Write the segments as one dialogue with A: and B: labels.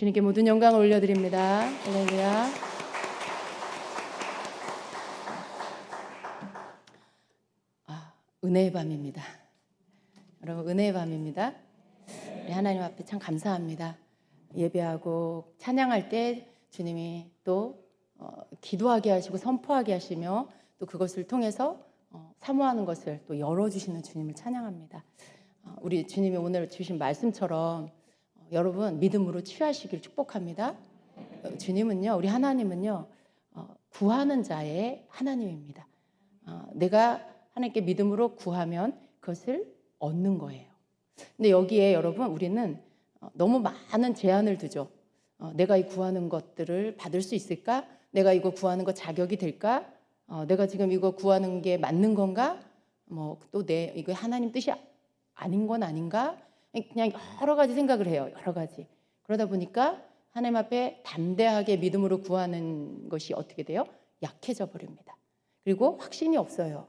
A: 주님께 모든 영광을 올려드립니다. 할렐루야. 은혜의 밤입니다. 여러분, 은혜의 밤입니다. 우리 하나님 앞에 참 감사합니다. 예배하고 찬양할 때 주님이 또 기도하게 하시고 선포하게 하시며 또 그것을 통해서 사모하는 것을 또 열어주시는 주님을 찬양합니다. 우리 주님이 오늘 주신 말씀처럼 여러분 믿음으로 취하시길 축복합니다. 주님은요, 우리 하나님은요, 구하는 자의 하나님입니다. 내가 하나님께 믿음으로 구하면 그것을 얻는 거예요. 근데 여기에 여러분 우리는 너무 많은 제한을 두죠. 내가 이 구하는 것들을 받을 수 있을까? 내가 이거 구하는 거 자격이 될까? 내가 지금 이거 구하는 게 맞는 건가? 또 이거 하나님 뜻이 아닌 건 아닌가? 그냥 여러 가지 생각을 해요. 여러 가지. 그러다 보니까 하나님 앞에 담대하게 믿음으로 구하는 것이 어떻게 돼요? 약해져 버립니다. 그리고 확신이 없어요.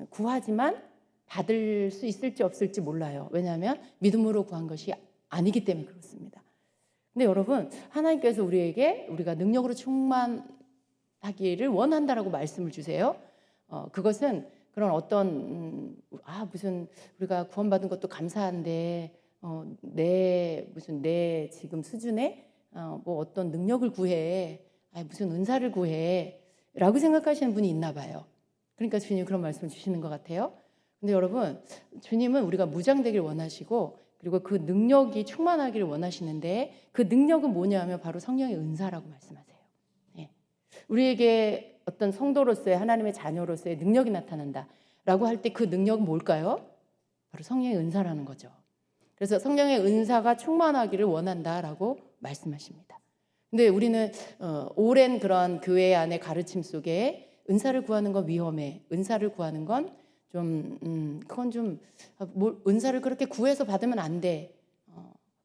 A: 구하지만 받을 수 있을지 없을지 몰라요. 왜냐하면 믿음으로 구한 것이 아니기 때문에 그렇습니다. 근데 여러분, 하나님께서 우리가 능력으로 충만하기를 원한다라고 말씀을 주세요. 그것은 그런 어떤 무슨 우리가 구원받은 것도 감사한데 내 지금 수준에 어떤 능력을 구해, 무슨 은사를 구해라고 생각하시는 분이 있나 봐요. 그러니까 주님 그런 말씀을 주시는 것 같아요. 근데 여러분, 주님은 우리가 무장되길 원하시고 그리고 그 능력이 충만하기를 원하시는데 그 능력은 뭐냐 면 바로 성령의 은사라고 말씀하세요. 네. 우리에게 어떤 성도로서의 하나님의 자녀로서의 능력이 나타난다라고 할 때 그 능력은 뭘까요? 바로 성령의 은사라는 거죠. 그래서 성령의 은사가 충만하기를 원한다라고 말씀하십니다. 근데 우리는 오랜 그런 교회 안의 가르침 속에 은사를 구하는 건 위험해. 은사를 구하는 건 그건 은사를 그렇게 구해서 받으면 안 돼.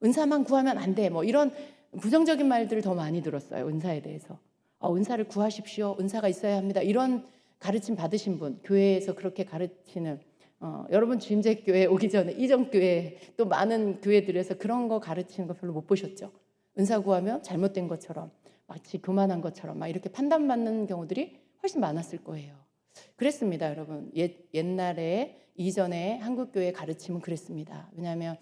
A: 은사만 구하면 안 돼. 이런 부정적인 말들을 더 많이 들었어요. 은사에 대해서. 은사를 구하십시오. 은사가 있어야 합니다. 이런 가르침 받으신 분, 교회에서 그렇게 가르치는 여러분 주임제교회 오기 전에 이전교회 또 많은 교회들에서 그런 거 가르치는 거 별로 못 보셨죠? 은사 구하면 잘못된 것처럼 마치 교만한 것처럼 막 이렇게 판단받는 경우들이 훨씬 많았을 거예요. 그랬습니다, 여러분. 옛날에 이전에 한국교회 가르침은 그랬습니다. 왜냐하면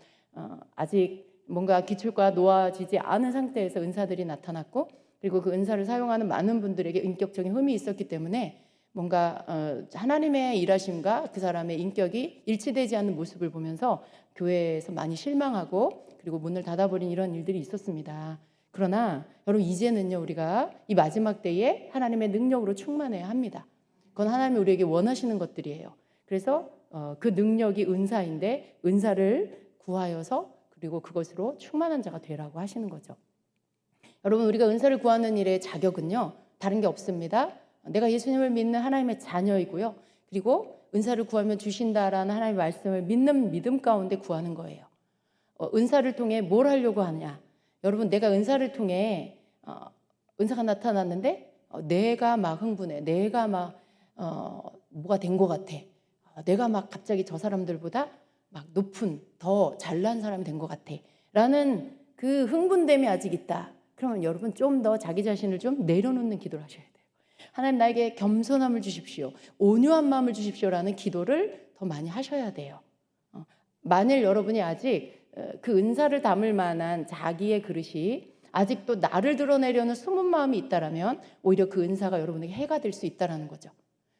A: 아직 뭔가 기초가 놓아지지 않은 상태에서 은사들이 나타났고 그리고 그 은사를 사용하는 많은 분들에게 인격적인 흠이 있었기 때문에 뭔가 하나님의 일하심과 그 사람의 인격이 일치되지 않는 모습을 보면서 교회에서 많이 실망하고 그리고 문을 닫아버린 이런 일들이 있었습니다. 그러나 여러분 이제는요, 우리가 이 마지막 때에 하나님의 능력으로 충만해야 합니다. 그건 하나님이 우리에게 원하시는 것들이에요. 그래서 그 능력이 은사인데 은사를 구하여서 그리고 그것으로 충만한 자가 되라고 하시는 거죠. 여러분, 우리가 은사를 구하는 일의 자격은요, 다른 게 없습니다. 내가 예수님을 믿는 하나님의 자녀이고요. 그리고 은사를 구하면 주신다라는 하나님의 말씀을 믿는 믿음 가운데 구하는 거예요. 은사를 통해 뭘 하려고 하냐? 여러분, 내가 은사를 통해 은사가 나타났는데 내가 막 흥분해. 내가 막 뭐가 된 것 같아. 내가 막 갑자기 저 사람들보다 막 높은 더 잘난 사람이 된 것 같아. 라는 그 흥분됨이 아직 있다. 그러면 여러분 좀 더 자기 자신을 좀 내려놓는 기도를 하셔야 돼요. 하나님 나에게 겸손함을 주십시오. 온유한 마음을 주십시오라는 기도를 더 많이 하셔야 돼요. 만일 여러분이 아직 그 은사를 담을 만한 자기의 그릇이 아직도 나를 드러내려는 숨은 마음이 있다라면 오히려 그 은사가 여러분에게 해가 될 수 있다라는 거죠.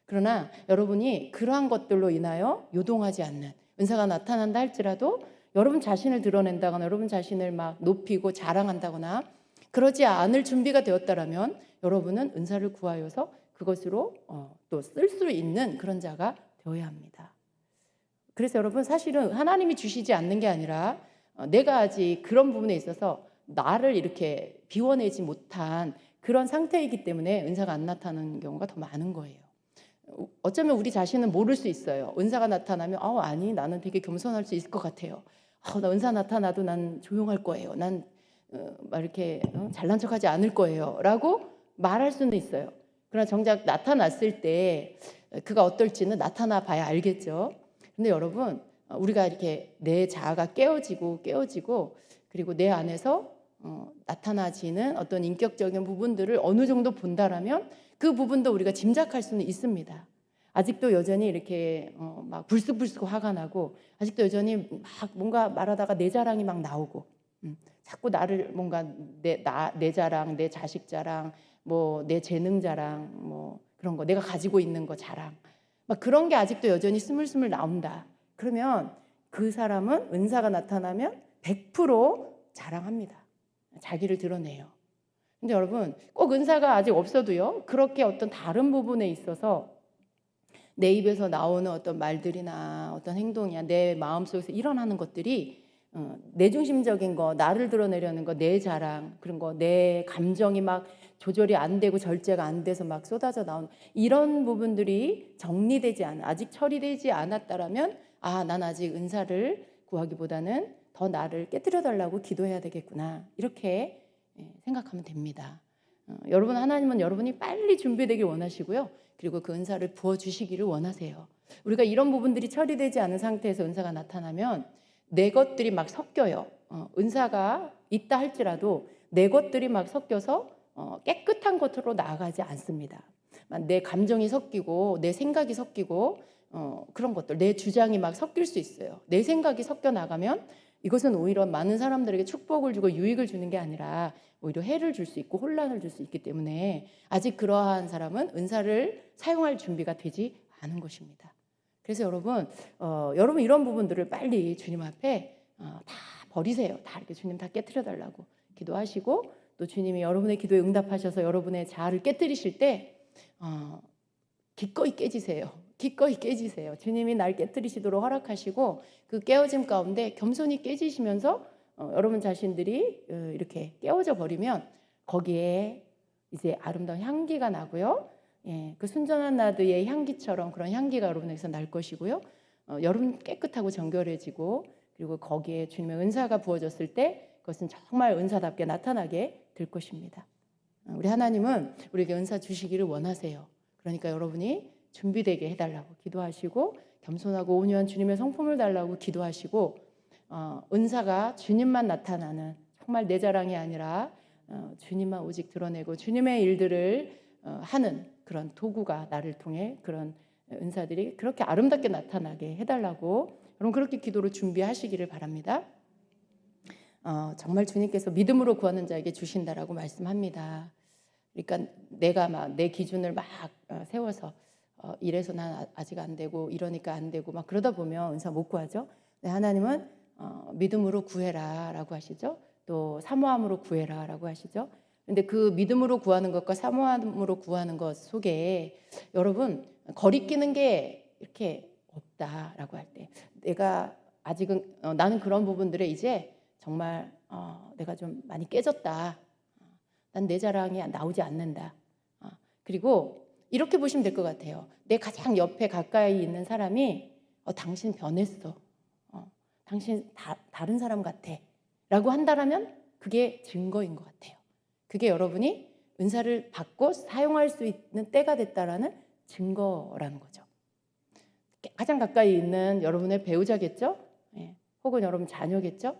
A: 그러나 여러분이 그러한 것들로 인하여 요동하지 않는 은사가 나타난다 할지라도 여러분 자신을 드러낸다거나 여러분 자신을 막 높이고 자랑한다거나 그러지 않을 준비가 되었다라면 여러분은 은사를 구하여서 그것으로 또 쓸 수 있는 그런 자가 되어야 합니다. 그래서 여러분 사실은 하나님이 주시지 않는 게 아니라 내가 아직 그런 부분에 있어서 나를 이렇게 비워내지 못한 그런 상태이기 때문에 은사가 안 나타나는 경우가 더 많은 거예요. 어쩌면 우리 자신은 모를 수 있어요. 은사가 나타나면 아니 나는 되게 겸손할 수 있을 것 같아요. 나 은사 나타나도 난 조용할 거예요. 난 막 이렇게 잘난 척하지 않을 거예요 라고 말할 수는 있어요. 그러나 정작 나타났을 때 그가 어떨지는 나타나 봐야 알겠죠. 근데 여러분 우리가 이렇게 내 자아가 깨어지고 그리고 내 안에서 나타나지는 어떤 인격적인 부분들을 어느 정도 본다라면 그 부분도 우리가 짐작할 수는 있습니다. 아직도 여전히 이렇게 막 불쑥불쑥 화가 나고, 아직도 여전히 막 뭔가 말하다가 내 자랑이 막 나오고, 자꾸 나를 뭔가 내 자랑, 내 자식 자랑, 뭐 내 재능 자랑, 뭐 그런 거, 내가 가지고 있는 거 자랑, 막 그런 게 아직도 여전히 스물스물 나온다. 그러면 그 사람은 은사가 나타나면 100% 자랑합니다. 자기를 드러내요. 근데 여러분, 꼭 은사가 아직 없어도요, 그렇게 어떤 다른 부분에 있어서 내 입에서 나오는 어떤 말들이나 어떤 행동이야, 내 마음속에서 일어나는 것들이 내 중심적인 거, 나를 드러내려는 거, 내 자랑, 그런 거, 내 감정이 막 조절이 안 되고 절제가 안 돼서 막 쏟아져 나오는 이런 부분들이 정리되지 않아, 아직 처리되지 않았다라면, 난 아직 은사를 구하기보다는 더 나를 깨뜨려 달라고 기도해야 되겠구나, 이렇게 생각하면 됩니다. 여러분, 하나님은 여러분이 빨리 준비되길 원하시고요, 그리고 그 은사를 부어주시기를 원하세요. 우리가 이런 부분들이 처리되지 않은 상태에서 은사가 나타나면 내 것들이 막 섞여요. 은사가 있다 할지라도 내 것들이 막 섞여서 깨끗한 것으로 나아가지 않습니다. 내 감정이 섞이고 내 생각이 섞이고 그런 것들, 내 주장이 막 섞일 수 있어요. 내 생각이 섞여 나가면 이것은 오히려 많은 사람들에게 축복을 주고 유익을 주는 게 아니라 오히려 해를 줄 수 있고 혼란을 줄 수 있기 때문에 아직 그러한 사람은 은사를 사용할 준비가 되지 않은 것입니다. 그래서 여러분 이런 부분들을 빨리 주님 앞에 다 버리세요. 다 이렇게 주님 다 깨트려 달라고 기도하시고, 또 주님이 여러분의 기도에 응답하셔서 여러분의 자아를 깨뜨리실 때 기꺼이 깨지세요. 기꺼이 깨지세요. 주님이 날 깨뜨리시도록 허락하시고 그 깨어짐 가운데 겸손히 깨지시면서 여러분 자신들이 이렇게 깨어져 버리면 거기에 이제 아름다운 향기가 나고요. 그 순전한 나드의 향기처럼 그런 향기가 여러분에게서 날 것이고요. 여러분 깨끗하고 정결해지고, 그리고 거기에 주님의 은사가 부어졌을 때 그것은 정말 은사답게 나타나게 될 것입니다. 우리 하나님은 우리에게 은사 주시기를 원하세요. 그러니까 여러분이 준비되게 해달라고 기도하시고, 겸손하고 온유한 주님의 성품을 달라고 기도하시고, 은사가 주님만 나타나는, 정말 내 자랑이 아니라 주님만 오직 드러내고 주님의 일들을 하는 그런 도구가 나를 통해 그런 은사들이 그렇게 아름답게 나타나게 해달라고, 여러분 그렇게 기도를 준비하시기를 바랍니다. 정말 주님께서 믿음으로 구하는 자에게 주신다라고 말씀합니다. 그러니까 내가 막 내 기준을 막 세워서 이래서 난 아직 안 되고 이러니까 안 되고 막 그러다 보면 은사 못 구하죠. 하나님은 믿음으로 구해라라고 하시죠. 또 사모함으로 구해라라고 하시죠. 근데 그 믿음으로 구하는 것과 사모함으로 구하는 것 속에 여러분 거리끼는 게 이렇게 없다라고 할 때, 내가 아직은 나는 그런 부분들에 이제 정말 내가 좀 많이 깨졌다. 난 내 자랑이 나오지 않는다. 그리고 이렇게 보시면 될 것 같아요. 내 가장 옆에 가까이 있는 사람이 당신 변했어. 당신 다른 사람 같아. 라고 한다면 그게 증거인 것 같아요. 그게 여러분이 은사를 받고 사용할 수 있는 때가 됐다라는 증거라는 거죠. 가장 가까이 있는 여러분의 배우자겠죠? 혹은 여러분 자녀겠죠?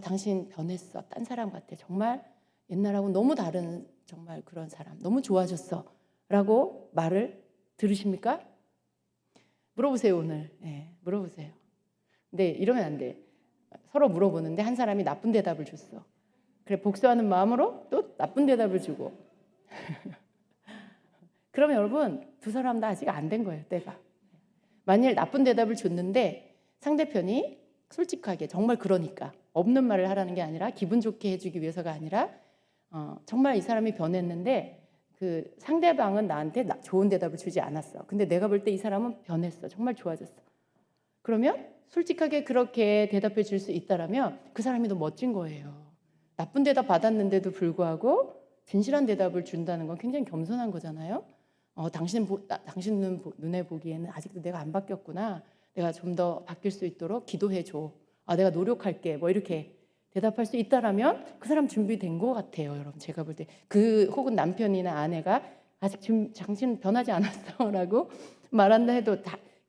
A: 당신 변했어. 딴 사람 같아. 정말 옛날하고 너무 다른 정말 그런 사람. 너무 좋아졌어. 라고 말을 들으십니까? 물어보세요, 오늘. 물어보세요. 근데 이러면 안 돼. 서로 물어보는데 한 사람이 나쁜 대답을 줬어. 그래, 복수하는 마음으로 또 나쁜 대답을 주고. 그러면 여러분, 두 사람 다 아직 안 된 거예요, 때가. 만일 나쁜 대답을 줬는데 상대편이 솔직하게 정말 그러니까 없는 말을 하라는 게 아니라 기분 좋게 해주기 위해서가 아니라 정말 이 사람이 변했는데 그 상대방은 나한테 좋은 대답을 주지 않았어. 근데 내가 볼 때 이 사람은 변했어. 정말 좋아졌어. 그러면 솔직하게 그렇게 대답해 줄 수 있다라면 그 사람이 더 멋진 거예요. 나쁜 대답 받았는데도 불구하고 진실한 대답을 준다는 건 굉장히 겸손한 거잖아요. 당신 눈에 보기에는 아직도 내가 안 바뀌었구나. 내가 좀 더 바뀔 수 있도록 기도해 줘. 내가 노력할게. 뭐 이렇게 대답할 수 있다라면 그 사람 준비된 것 같아요, 여러분. 제가 볼 때 혹은 남편이나 아내가 아직 지금 당신 변하지 않았어라고 말한다 해도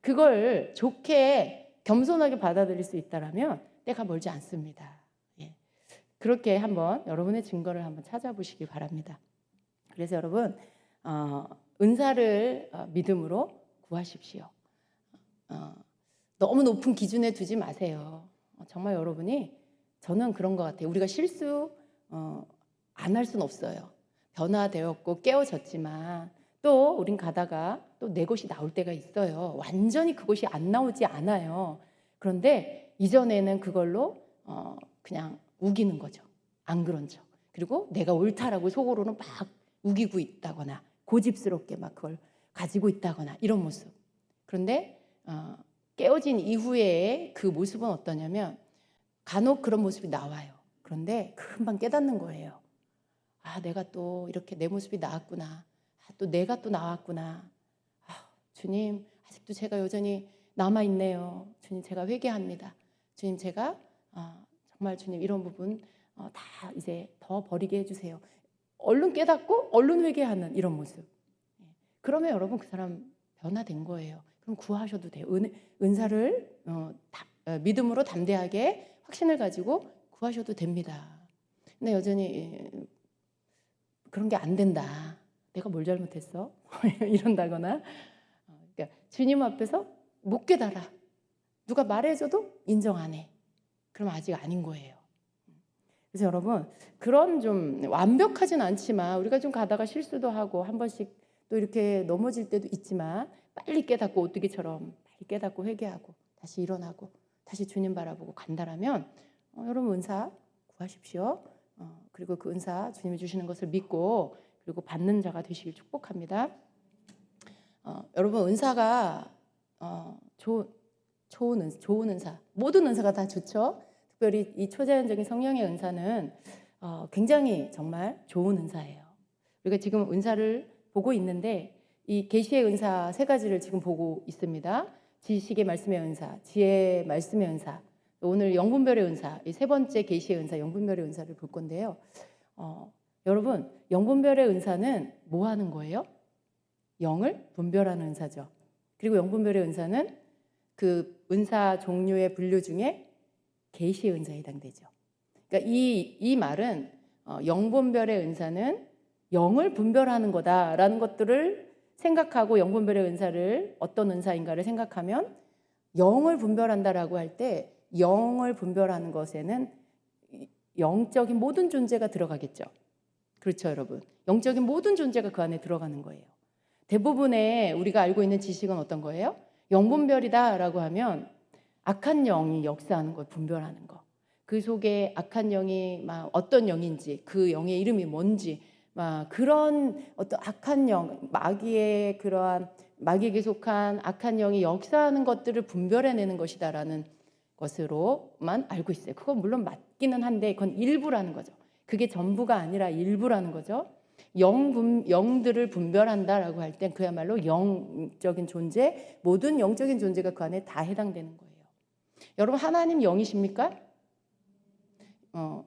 A: 그걸 좋게 겸손하게 받아들일 수 있다라면 때가 멀지 않습니다. 그렇게 한번 여러분의 증거를 한번 찾아보시기 바랍니다. 그래서 여러분 은사를 믿음으로 구하십시오. 너무 높은 기준에 두지 마세요. 정말 여러분이 저는 그런 것 같아요. 우리가 실수 안 할 수는 없어요. 변화되었고 깨어졌지만 또 우린 가다가 또 내 것이 나올 때가 있어요. 완전히 그것이 안 나오지 않아요. 그런데 이전에는 그걸로 그냥 우기는 거죠. 안 그런 척. 그리고 내가 옳다라고 속으로는 막 우기고 있다거나 고집스럽게 막 그걸 가지고 있다거나 이런 모습. 그런데 깨어진 이후에 그 모습은 어떠냐면 간혹 그런 모습이 나와요. 그런데 금방 깨닫는 거예요. 내가 또 이렇게 내 모습이 나왔구나. 또 내가 또 나왔구나. 주님, 아직도 제가 여전히 남아있네요. 주님, 제가 회개합니다. 주님, 제가 정말 주님 이런 부분 다 이제 더 버리게 해주세요. 얼른 깨닫고 얼른 회개하는 이런 모습. 그러면 여러분 그 사람 변화된 거예요. 그럼 구하셔도 돼요. 은사를 믿음으로 담대하게 확신을 가지고 구하셔도 됩니다. 근데 여전히 그런 게 안 된다. 내가 뭘 잘못했어? 이런다거나 그러니까 주님 앞에서 못 깨달아. 누가 말해줘도 인정 안 해. 그럼 아직 아닌 거예요. 그래서 여러분 그런 좀 완벽하진 않지만 우리가 좀 가다가 실수도 하고 한 번씩 또 이렇게 넘어질 때도 있지만 빨리 깨닫고 오뚜기처럼 빨리 깨닫고 회개하고 다시 일어나고 다시 주님 바라보고 간다라면 여러분 은사 구하십시오. 그리고 그 은사 주님이 주시는 것을 믿고 그리고 받는 자가 되시길 축복합니다. 여러분 은사가 좋은 은사, 모든 은사가 다 좋죠. 특별히 이 초자연적인 성령의 은사는 굉장히 정말 좋은 은사예요. 우리가 지금 은사를 보고 있는데 이 계시의 은사 세 가지를 지금 보고 있습니다. 지식의 말씀의 은사, 지혜의 말씀의 은사, 오늘 영분별의 은사, 이 세 번째 계시의 은사, 영분별의 은사를 볼 건데요. 여러분 영분별의 은사는 뭐 하는 거예요? 영을 분별하는 은사죠. 그리고 영분별의 은사는 그 은사 종류의 분류 중에 계시의 은사에 해당되죠. 그러니까 이 말은 영분별의 은사는 영을 분별하는 거다라는 것들을 생각하고 영분별의 은사를 어떤 은사인가를 생각하면 영을 분별한다라고 할 때 영을 분별하는 것에는 영적인 모든 존재가 들어가겠죠. 그렇죠, 여러분. 영적인 모든 존재가 그 안에 들어가는 거예요. 대부분의 우리가 알고 있는 지식은 어떤 거예요? 영분별이다라고 하면 악한 영이 역사하는 걸 분별하는 거. 그 속에 악한 영이 막 어떤 영인지, 그 영의 이름이 뭔지, 막 그런 어떤 악한 영, 마귀의 그러한 마귀에게 속한 악한 영이 역사하는 것들을 분별해내는 것이다라는 것으로만 알고 있어요. 그건 물론 맞기는 한데 그건 일부라는 거죠. 그게 전부가 아니라 일부라는 거죠. 영들을 분별한다라고 할 땐 그야말로 영적인 존재, 모든 영적인 존재가 그 안에 다 해당되는 거예요. 여러분 하나님 영이십니까?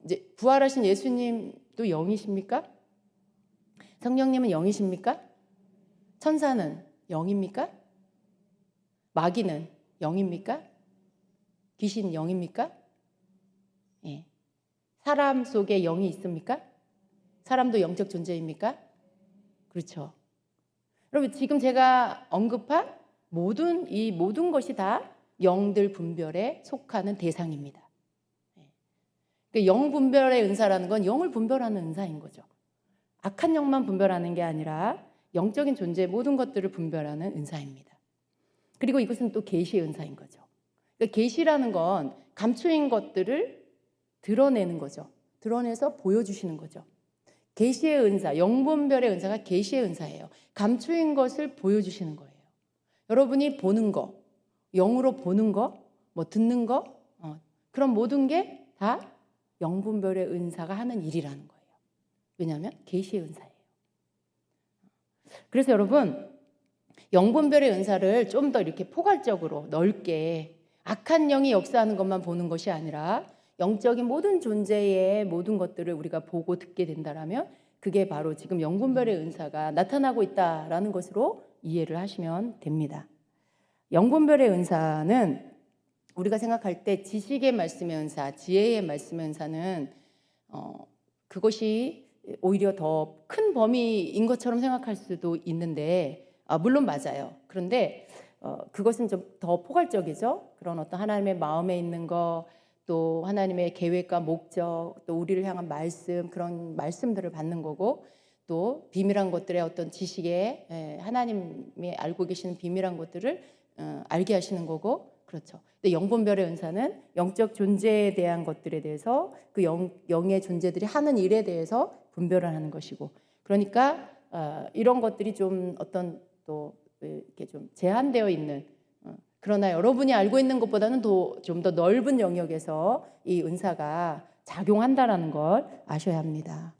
A: 이제 부활하신 예수님도 영이십니까? 성령님은 영이십니까? 천사는 영입니까? 마귀는 영입니까? 귀신 영입니까? 예. 사람 속에 영이 있습니까? 사람도 영적 존재입니까? 그렇죠. 여러분 지금 제가 언급한 모든 것이 다 영들 분별에 속하는 대상입니다. 그러니까 영 분별의 은사라는 건 영을 분별하는 은사인 거죠. 악한 영만 분별하는 게 아니라 영적인 존재의 모든 것들을 분별하는 은사입니다. 그리고 이것은 또 계시의 은사인 거죠. 그러니까 계시라는 건 감추인 것들을 드러내는 거죠. 드러내서 보여주시는 거죠. 계시의 은사, 영분별의 은사가 계시의 은사예요. 감추인 것을 보여주시는 거예요. 여러분이 보는 거, 영으로 보는 거, 뭐 듣는 거, 그런 모든 게 다 영분별의 은사가 하는 일이라는 거예요. 왜냐하면 계시의 은사예요. 그래서 여러분 영분별의 은사를 좀 더 이렇게 포괄적으로 넓게 악한 영이 역사하는 것만 보는 것이 아니라 영적인 모든 존재의 모든 것들을 우리가 보고 듣게 된다라면 그게 바로 지금 영분별의 은사가 나타나고 있다라는 것으로 이해를 하시면 됩니다. 영분별의 은사는 우리가 생각할 때 지식의 말씀의 은사, 지혜의 말씀의 은사는 그것이 오히려 더 큰 범위인 것처럼 생각할 수도 있는데, 물론 맞아요. 그런데 그것은 좀 더 포괄적이죠. 그런 어떤 하나님의 마음에 있는 것, 또 하나님의 계획과 목적, 또 우리를 향한 말씀, 그런 말씀들을 받는 거고, 또 비밀한 것들의 어떤 지식에 하나님이 알고 계시는 비밀한 것들을 알게 하시는 거고, 그렇죠. 근데 영분별의 은사는 영적 존재에 대한 것들에 대해서 그 영의 존재들이 하는 일에 대해서 분별을 하는 것이고, 그러니까 이런 것들이 좀 어떤 또 이렇게 좀 제한되어 있는, 그러나 여러분이 알고 있는 것보다는 좀 더 넓은 영역에서 이 은사가 작용한다라는 걸 아셔야 합니다.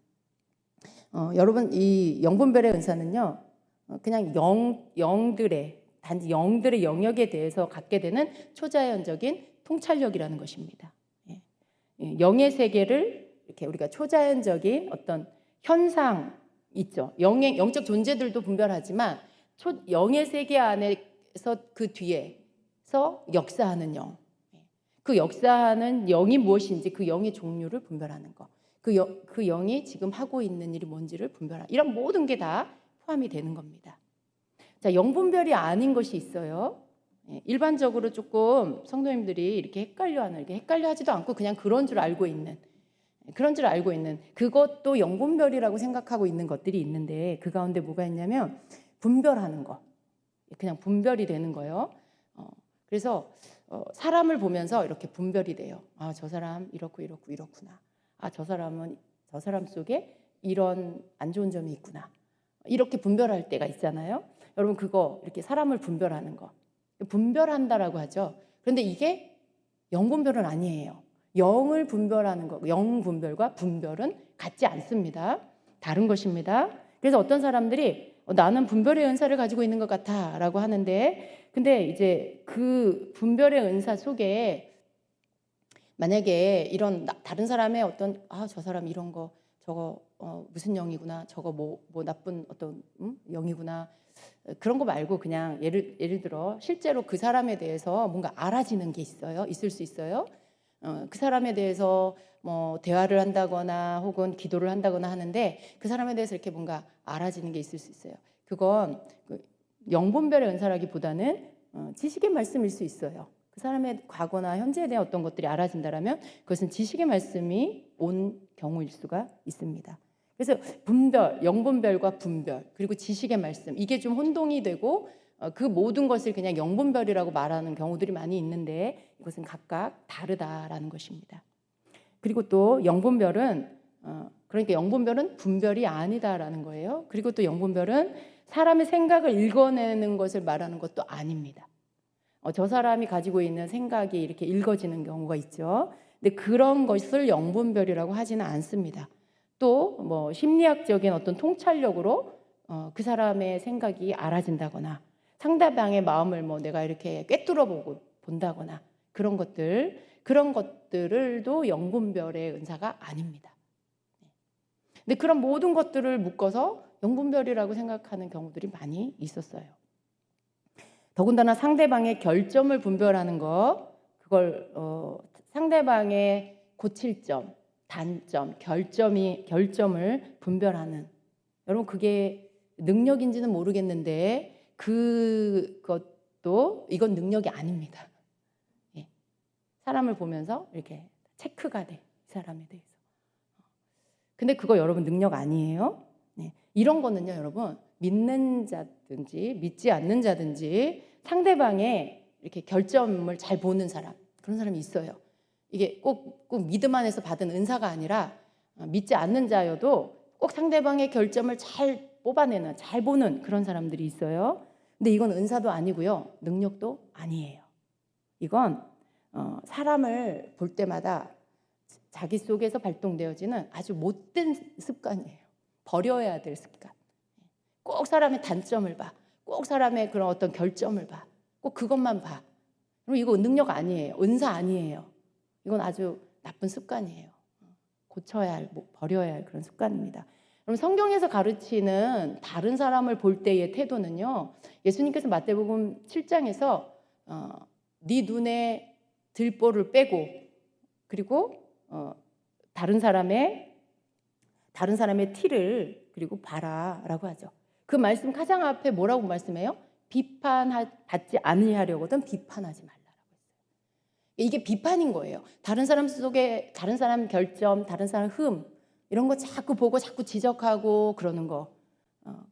A: 여러분, 이 영분별의 은사는요, 그냥 단지 영들의 영역에 대해서 갖게 되는 초자연적인 통찰력이라는 것입니다. 영의 세계를 이렇게 우리가 초자연적인 어떤 현상 있죠. 영적 존재들도 분별하지만 영의 세계 안에서 그 뒤에서 역사하는 영, 그 역사하는 영이 무엇인지 그 영의 종류를 분별하는 것, 그 영이 지금 하고 있는 일이 뭔지를 분별하는, 이런 모든 게 다 포함이 되는 겁니다. 자, 영분별이 아닌 것이 있어요. 일반적으로 조금 성도님들이 이렇게 헷갈려 하지도 않고 그냥 그런 줄 알고 있는 그것도 영분별이라고 생각하고 있는 것들이 있는데, 그 가운데 뭐가 있냐면 분별하는 거, 그냥 분별이 되는 거예요. 그래서 사람을 보면서 이렇게 분별이 돼요. 저 사람 이렇구나. 저 사람 속에 이런 안 좋은 점이 있구나. 이렇게 분별할 때가 있잖아요. 여러분, 그거 이렇게 사람을 분별하는 거, 분별한다라고 하죠. 그런데 이게 영분별은 아니에요. 영을 분별하는 거, 영 분별과 분별은 같지 않습니다. 다른 것입니다. 그래서 어떤 사람들이 나는 분별의 은사를 가지고 있는 것 같아라고 하는데, 근데 이제 그 분별의 은사 속에 만약에 이런 다른 사람의 어떤 저 사람 이런 거 저거 무슨 영이구나, 저거 뭐 나쁜 어떤 영이구나, 그런 거 말고 그냥 예를 들어 실제로 그 사람에 대해서 뭔가 알아지는 게 있을 수 있어요. 그 사람에 대해서 뭐 대화를 한다거나 혹은 기도를 한다거나 하는데 그 사람에 대해서 이렇게 뭔가 알아지는 게 있을 수 있어요. 그건 영분별의 은사라기보다는 지식의 말씀일 수 있어요. 그 사람의 과거나 현재에 대한 어떤 것들이 알아진다라면 그것은 지식의 말씀이 온 경우일 수가 있습니다. 그래서 영분별과 분별, 그리고 지식의 말씀, 이게 좀 혼동이 되고 그 모든 것을 그냥 영분별이라고 말하는 경우들이 많이 있는데, 이것은 각각 다르다라는 것입니다. 그리고 또 영분별은 그러니까 영분별은 분별이 아니다라는 거예요. 그리고 또 영분별은 사람의 생각을 읽어내는 것을 말하는 것도 아닙니다. 저 사람이 가지고 있는 생각이 이렇게 읽어지는 경우가 있죠. 근데 그런 것을 영분별이라고 하지는 않습니다. 또 뭐 심리학적인 어떤 통찰력으로 그 사람의 생각이 알아진다거나 상대방의 마음을 내가 이렇게 꿰뚫어 본다거나 그런 것들도 영분별의 은사가 아닙니다. 근데 그런 모든 것들을 묶어서 영분별이라고 생각하는 경우들이 많이 있었어요. 더군다나 상대방의 결점을 분별하는 것, 그걸 상대방의 고칠 점, 단점, 결점을 분별하는, 여러분 그게 능력인지는 모르겠는데 이건 능력이 아닙니다. 사람을 보면서 이렇게 체크가 돼, 이 사람에 대해서. 근데 그거 여러분 능력 아니에요. 이런 거는요, 여러분 믿는 자든지 믿지 않는 자든지 상대방의 이렇게 결점을 잘 보는 사람, 그런 사람이 있어요. 이게 꼭 믿음 안에서 받은 은사가 아니라 믿지 않는 자여도 꼭 상대방의 결점을 잘 뽑아내는, 잘 보는 그런 사람들이 있어요. 근데 이건 은사도 아니고요, 능력도 아니에요. 이건 사람을 볼 때마다 자기 속에서 발동되어지는 아주 못된 습관이에요. 버려야 될 습관. 꼭 사람의 단점을 봐. 꼭 사람의 그런 어떤 결점을 봐. 꼭 그것만 봐. 그럼 이거 능력 아니에요. 은사 아니에요. 이건 아주 나쁜 습관이에요. 고쳐야 할, 버려야 할 그런 습관입니다. 그럼 성경에서 가르치는 다른 사람을 볼 때의 태도는요, 예수님께서 마태복음 7장에서 네 눈에 들보를 빼고 그리고 다른 사람의 티를 그리고 봐라라고 하죠. 그 말씀 가장 앞에 뭐라고 말씀해요? 비판받지 않으려거든 비판하지 말라라고 했어요. 이게 비판인 거예요. 다른 사람 속에 다른 사람 결점, 다른 사람 이런 거 자꾸 보고 자꾸 지적하고 그러는 거.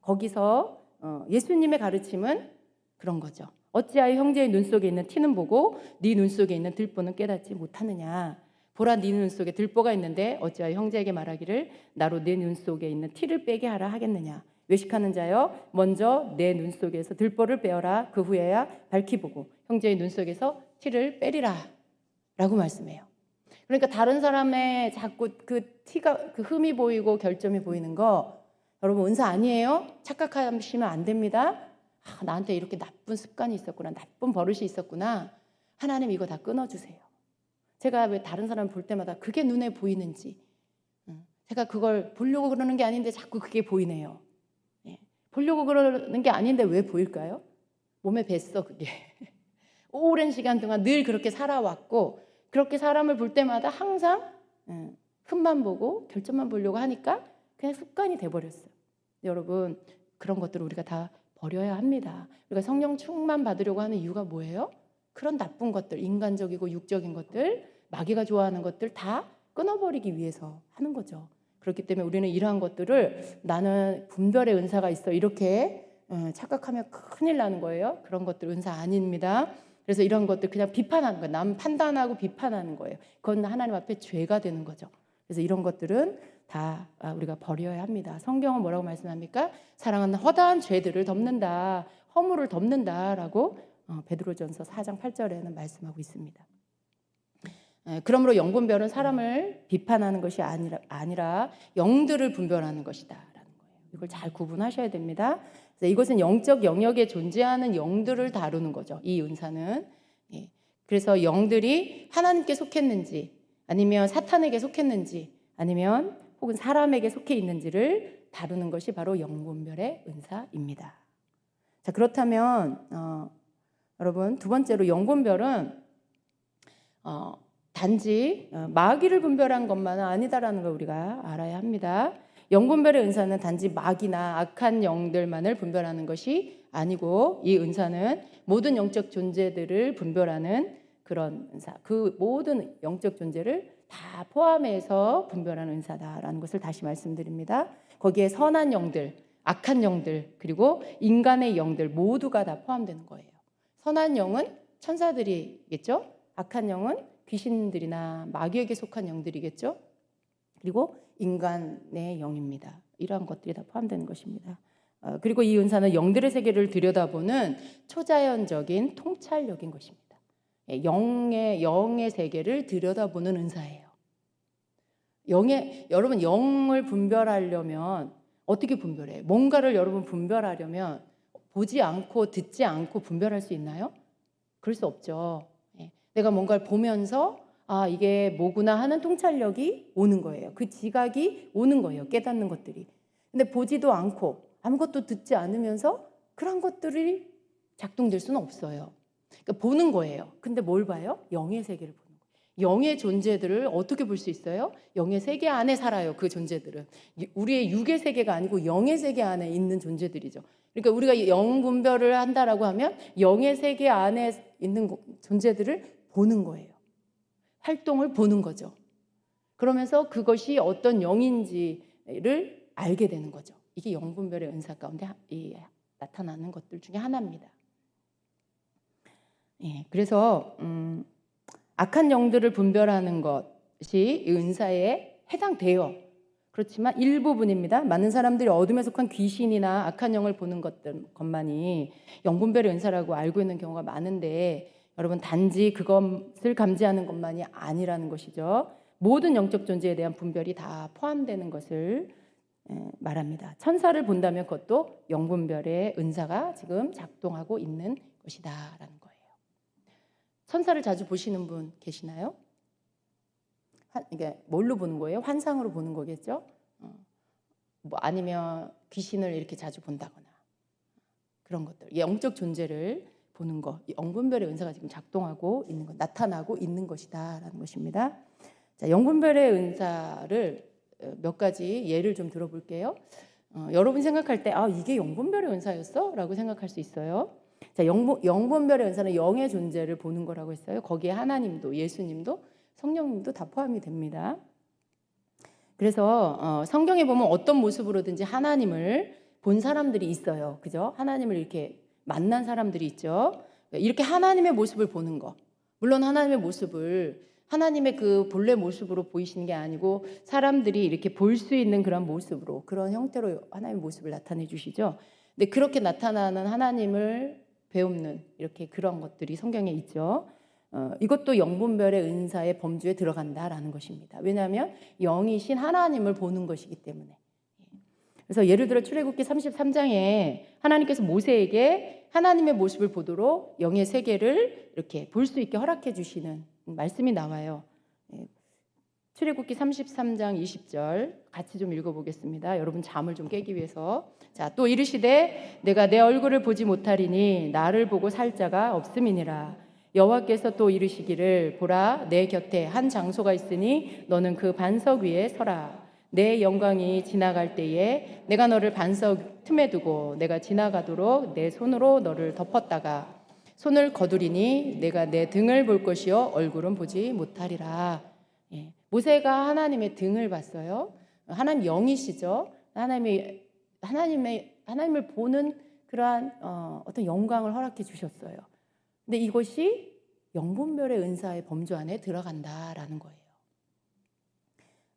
A: 거기서 예수님의 가르침은 그런 거죠. 어찌하여 형제의 눈 속에 있는 티는 보고 네 눈 속에 있는 들보는 깨닫지 못하느냐. 보라, 네 눈 속에 들보가 있는데 어찌하여 형제에게 말하기를 나로 내 눈 속에 있는 티를 빼게 하라 하겠느냐. 외식하는 자여, 먼저 내 눈 속에서 들보를 빼어라. 그 후에야 밝히 보고 형제의 눈 속에서 티를 빼리라 라고 말씀해요. 그러니까 다른 사람의 자꾸 그 티가, 그 흠이 보이고 결점이 보이는 거, 여러분 은사 아니에요? 착각하시면 안 됩니다. 나한테 이렇게 나쁜 습관이 있었구나, 나쁜 버릇이 있었구나. 하나님 이거 다 끊어주세요. 제가 왜 다른 사람 볼 때마다 그게 눈에 보이는지, 제가 그걸 보려고 그러는 게 아닌데 자꾸 그게 보이네요. 보려고 그러는 게 아닌데 왜 보일까요? 몸에 뱄어 그게. 오랜 시간 동안 늘 그렇게 살아왔고, 그렇게 사람을 볼 때마다 항상 흠만 보고 결점만 보려고 하니까 그냥 습관이 돼버렸어요. 여러분, 그런 것들을 우리가 다 버려야 합니다. 우리가 성령 충만 받으려고 하는 이유가 뭐예요? 그런 나쁜 것들, 인간적이고 육적인 것들, 마귀가 좋아하는 것들 다 끊어버리기 위해서 하는 거죠. 그렇기 때문에 우리는 이러한 것들을 나는 분별의 은사가 있어 이렇게 착각하면 큰일 나는 거예요. 그런 것들 은사 아닙니다. 그래서 이런 것들 그냥 비판하는 거예요. 남 판단하고 비판하는 거예요. 그건 하나님 앞에 죄가 되는 거죠. 그래서 이런 것들은 다 우리가 버려야 합니다. 성경은 뭐라고 말씀합니까? 사랑은 허다한 죄들을 덮는다, 허물을 덮는다라고 베드로전서 4장 8절에는 말씀하고 있습니다. 그러므로 영분별은 사람을 비판하는 것이 아니라 영들을 분별하는 것이다라는 거예요. 이걸 잘 구분하셔야 됩니다. 그래서 이것은 영적 영역에 존재하는 영들을 다루는 거죠. 이 은사는. 그래서 영들이 하나님께 속했는지 아니면 사탄에게 속했는지 아니면 혹은 사람에게 속해 있는지를 다루는 것이 바로 영분별의 은사입니다. 자, 그렇다면 여러분, 두 번째로 영분별은 단지 마귀를 분별한 것만은 아니다라는 걸 우리가 알아야 합니다. 영분별의 은사는 단지 마귀나 악한 영들만을 분별하는 것이 아니고, 이 은사는 모든 영적 존재들을 분별하는 그런 은사, 그 모든 영적 존재를 다 포함해서 분별하는 은사다라는 것을 다시 말씀드립니다. 거기에 선한 영들, 악한 영들, 그리고 인간의 영들 모두가 다 포함되는 거예요. 선한 영은 천사들이겠죠? 악한 영은 귀신들이나 마귀에게 속한 영들이겠죠? 그리고 인간의 영입니다. 이러한 것들이 다 포함되는 것입니다. 그리고 이 은사는 영들의 세계를 들여다보는 초자연적인 통찰력인 것입니다. 영의 세계를 들여다보는 은사예요. 여러분, 영을 분별하려면 어떻게 분별해요? 뭔가를 여러분 분별하려면 보지 않고 듣지 않고 분별할 수 있나요? 그럴 수 없죠. 내가 뭔가를 보면서 이게 뭐구나 하는 통찰력이 오는 거예요. 그 지각이 오는 거예요. 깨닫는 것들이. 근데 보지도 않고 아무것도 듣지 않으면서 그런 것들이 작동될 수는 없어요. 그러니까 보는 거예요. 근데 뭘 봐요? 영의 세계를 보는 거예요. 영의 존재들을 어떻게 볼 수 있어요? 영의 세계 안에 살아요. 그 존재들은. 우리의 육의 세계가 아니고 영의 세계 안에 있는 존재들이죠. 그러니까 우리가 영 분별을 한다라고 하면 영의 세계 안에 있는 존재들을 보는 거예요. 활동을 보는 거죠. 그러면서 그것이 어떤 영인지를 알게 되는 거죠. 이게 영분별의 은사 가운데 나타나는 것들 중에 하나입니다. 그래서 악한 영들을 분별하는 것이 이 은사에 해당돼요. 그렇지만 일부분입니다. 많은 사람들이 어둠에 속한 귀신이나 악한 영을 보는 것만이 영분별의 은사라고 알고 있는 경우가 많은데, 여러분, 단지 그것을 감지하는 것만이 아니라는 것이죠. 모든 영적 존재에 대한 분별이 다 포함되는 것을 말합니다. 천사를 본다면 그것도 영분별의 은사가 지금 작동하고 있는 것이다라는 거예요. 천사를 자주 보시는 분 계시나요? 이게 뭘로 보는 거예요? 환상으로 보는 거겠죠? 아니면 귀신을 이렇게 자주 본다거나 그런 것들, 영적 존재를 보는 것, 영분별의 은사가 지금 작동하고 있는 것, 나타나고 있는 것이다라는 것입니다. 자, 영분별의 은사를 몇 가지 예를 좀 들어볼게요. 여러분 생각할 때 이게 영분별의 은사였어? 라고 생각할 수 있어요. 자, 영분별의 은사는 영의 존재를 보는 거라고 했어요. 거기에 하나님도, 예수님도, 성령님도 다 포함이 됩니다. 그래서 성경에 보면 어떤 모습으로든지 하나님을 본 사람들이 있어요. 그죠? 하나님을 이렇게 만난 사람들이 있죠. 이렇게 하나님의 모습을 보는 거. 물론 하나님의 모습을 하나님의 그 본래 모습으로 보이시는 게 아니고 사람들이 이렇게 볼 수 있는 그런 모습으로, 그런 형태로 하나님의 모습을 나타내 주시죠. 근데 그렇게 나타나는 하나님을 배움는 이렇게 그런 것들이 성경에 있죠. 이것도 영분별의 은사의 범주에 들어간다라는 것입니다. 왜냐하면 영이신 하나님을 보는 것이기 때문에. 그래서 예를 들어 출애굽기 33장에 하나님께서 모세에게 하나님의 모습을 보도록 영의 세계를 이렇게 볼 수 있게 허락해 주시는 말씀이 나와요. 출애굽기 33장 20절 같이 좀 읽어보겠습니다. 여러분 잠을 좀 깨기 위해서. 자, 또 이르시되 내가 내 얼굴을 보지 못하리니 나를 보고 살 자가 없음이니라. 여호와께서 또 이르시기를 보라 내 곁에 한 장소가 있으니 너는 그 반석 위에 서라. 내 영광이 지나갈 때에 내가 너를 반석 틈에 두고 내가 지나가도록 내 손으로 너를 덮었다가 손을 거두리니 내가 내 등을 볼 것이요 얼굴은 보지 못하리라. 모세가 하나님의 등을 봤어요. 하나님 영이시죠. 하나님을 보는 그러한 어떤 영광을 허락해 주셨어요. 근데 이것이 영분별의 은사의 범주 안에 들어간다라는 거예요.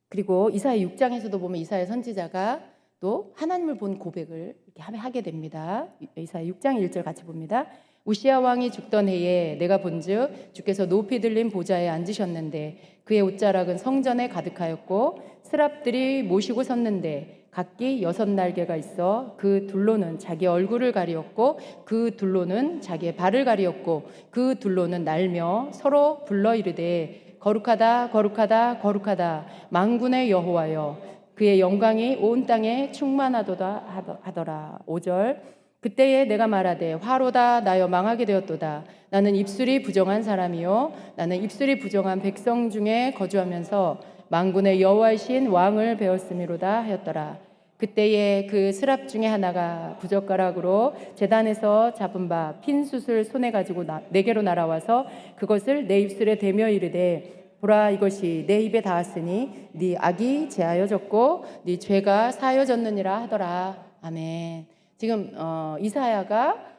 A: 그리고 이사야 6장에서도 보면 이사야 선지자가 또 하나님을 본 고백을 이렇게 하게 됩니다. 이사야 6장 1절 같이 봅니다. 우시야 왕이 죽던 해에 내가 본즉 주께서 높이 들린 보좌에 앉으셨는데 그의 옷자락은 성전에 가득하였고 스랍들이 모시고 섰는데 각기 6날개가 있어 그 둘로는 자기 얼굴을 가리었고 그 둘로는 자기의 발을 가리었고 그 둘로는 날며 서로 불러 이르되 거룩하다 거룩하다 거룩하다 만군의 여호와여 그의 영광이 온 땅에 충만하도다 하더라. 5절 그때에 내가 말하되 화로다 나여 망하게 되었도다. 나는 입술이 부정한 사람이요 나는 입술이 부정한 백성 중에 거주하면서 만군의 여호와이신 왕을 배웠음이로다 하였더라. 그때에 그 스랍 중에 하나가 부젓가락으로 제단에서 잡은 바 핀 숯을 손에 가지고 내게로 날아와서 그것을 내 입술에 대며 이르되 보라 이것이 내 입에 닿았으니 네 악이 제하여졌고 네 죄가 사하여졌느니라 하더라. 아멘. 지금 이사야가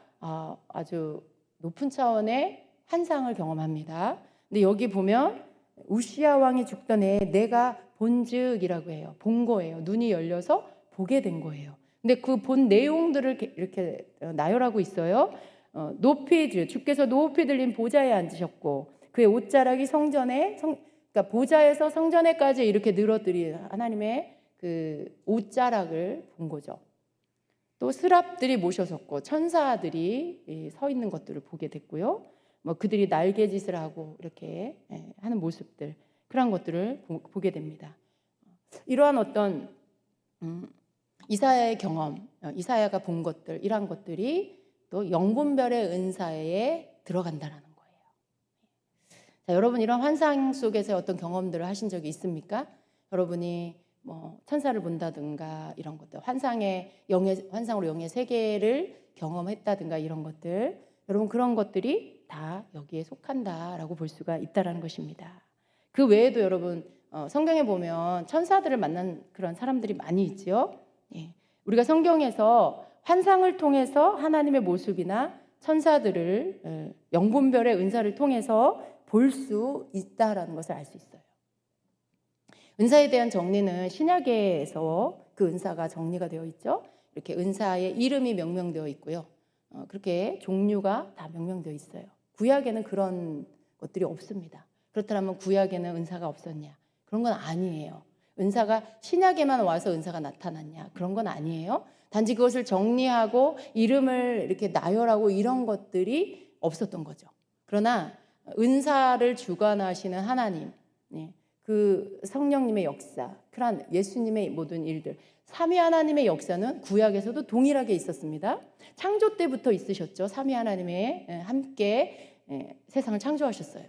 A: 아주 높은 차원의 환상을 경험합니다. 근데 여기 보면 우시야 왕이 죽던 해에 내가 본즉이라고 해요. 본 거예요. 눈이 열려서 보게 된 거예요. 근데 그 본 내용들을 이렇게 나열하고 있어요. 주께서 높이 들린 보좌에 앉으셨고 그의 옷자락이 그러니까 보좌에서 성전에까지 이렇게 늘어뜨린 하나님의 그 옷자락을 본 거죠. 또 스랍들이 모셔섰고 천사들이 서 있는 것들을 보게 됐고요. 그들이 날개짓을 하고 이렇게 하는 모습들 그런 것들을 보게 됩니다. 이러한 어떤 이사야의 경험, 이사야가 본 것들 이러한 것들이 또 영분별의 은사에 들어간다라는 거예요. 자, 여러분 이런 환상 속에서 어떤 경험들을 하신 적이 있습니까? 여러분이 천사를 본다든가 이런 것들, 환상으로 영의 세계를 경험했다든가 이런 것들, 여러분 그런 것들이 다 여기에 속한다라고 볼 수가 있다라는 것입니다. 그 외에도 여러분 성경에 보면 천사들을 만난 그런 사람들이 많이 있죠. 우리가 성경에서 환상을 통해서 하나님의 모습이나 천사들을 영분별의 은사를 통해서 볼 수 있다라는 것을 알 수 있어요. 은사에 대한 정리는 신약에서 그 은사가 정리가 되어 있죠. 이렇게 은사의 이름이 명명되어 있고요. 그렇게 종류가 다 명명되어 있어요. 구약에는 그런 것들이 없습니다. 그렇다면 구약에는 은사가 없었냐? 그런 건 아니에요. 은사가 신약에만 와서 은사가 나타났냐? 그런 건 아니에요. 단지 그것을 정리하고 이름을 이렇게 나열하고 이런 것들이 없었던 거죠. 그러나 은사를 주관하시는 하나님, 그 성령님의 역사, 그런 예수님의 모든 일들, 삼위 하나님의 역사는 구약에서도 동일하게 있었습니다. 창조 때부터 있으셨죠. 삼위 하나님의 함께 세상을 창조하셨어요.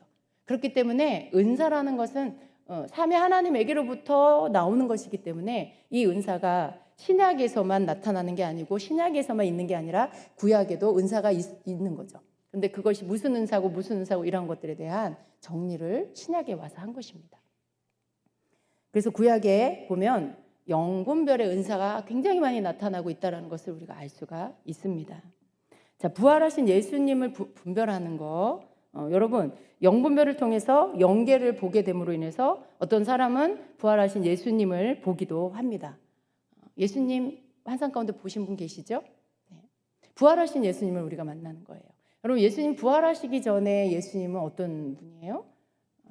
A: 그렇기 때문에 은사라는 것은 삼위 하나님에게로부터 나오는 것이기 때문에 이 은사가 신약에서만 나타나는 게 아니고 신약에서만 있는 게 아니라 구약에도 은사가 있는 거죠. 근데 그것이 무슨 은사고 이런 것들에 대한 정리를 신약에 와서 한 것입니다. 그래서 구약에 보면 영분별의 은사가 굉장히 많이 나타나고 있다는 것을 우리가 알 수가 있습니다. 자, 부활하신 예수님을 분별하는 거, 여러분 영분별을 통해서 영계를 보게 됨으로 인해서 어떤 사람은 부활하신 예수님을 보기도 합니다. 예수님 환상 가운데 보신 분 계시죠? 네. 부활하신 예수님을 우리가 만나는 거예요. 여러분 예수님 부활하시기 전에 예수님은 어떤 분이에요?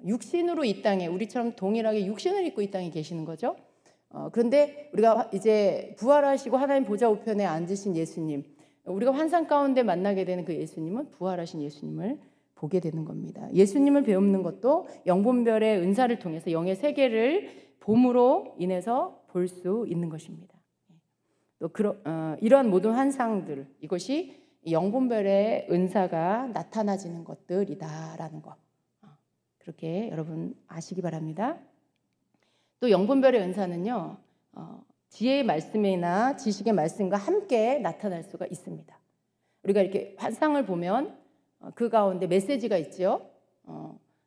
A: 육신으로 이 땅에 우리처럼 동일하게 육신을 입고 이 땅에 계시는 거죠. 그런데 우리가 이제 부활하시고 하나님 보좌 우편에 앉으신 예수님, 우리가 환상 가운데 만나게 되는 그 예수님은 부활하신 예수님을 보게 되는 겁니다. 예수님을 배우는 것도 영분별의 은사를 통해서 영의 세계를 봄으로 인해서 볼 수 있는 것입니다. 또 이러한 모든 환상들, 이것이 영분별의 은사가 나타나지는 것들이다라는 것, 그렇게 여러분 아시기 바랍니다. 또 영분별의 은사는요, 지혜의 말씀이나 지식의 말씀과 함께 나타날 수가 있습니다. 우리가 이렇게 환상을 보면 그 가운데 메시지가 있죠.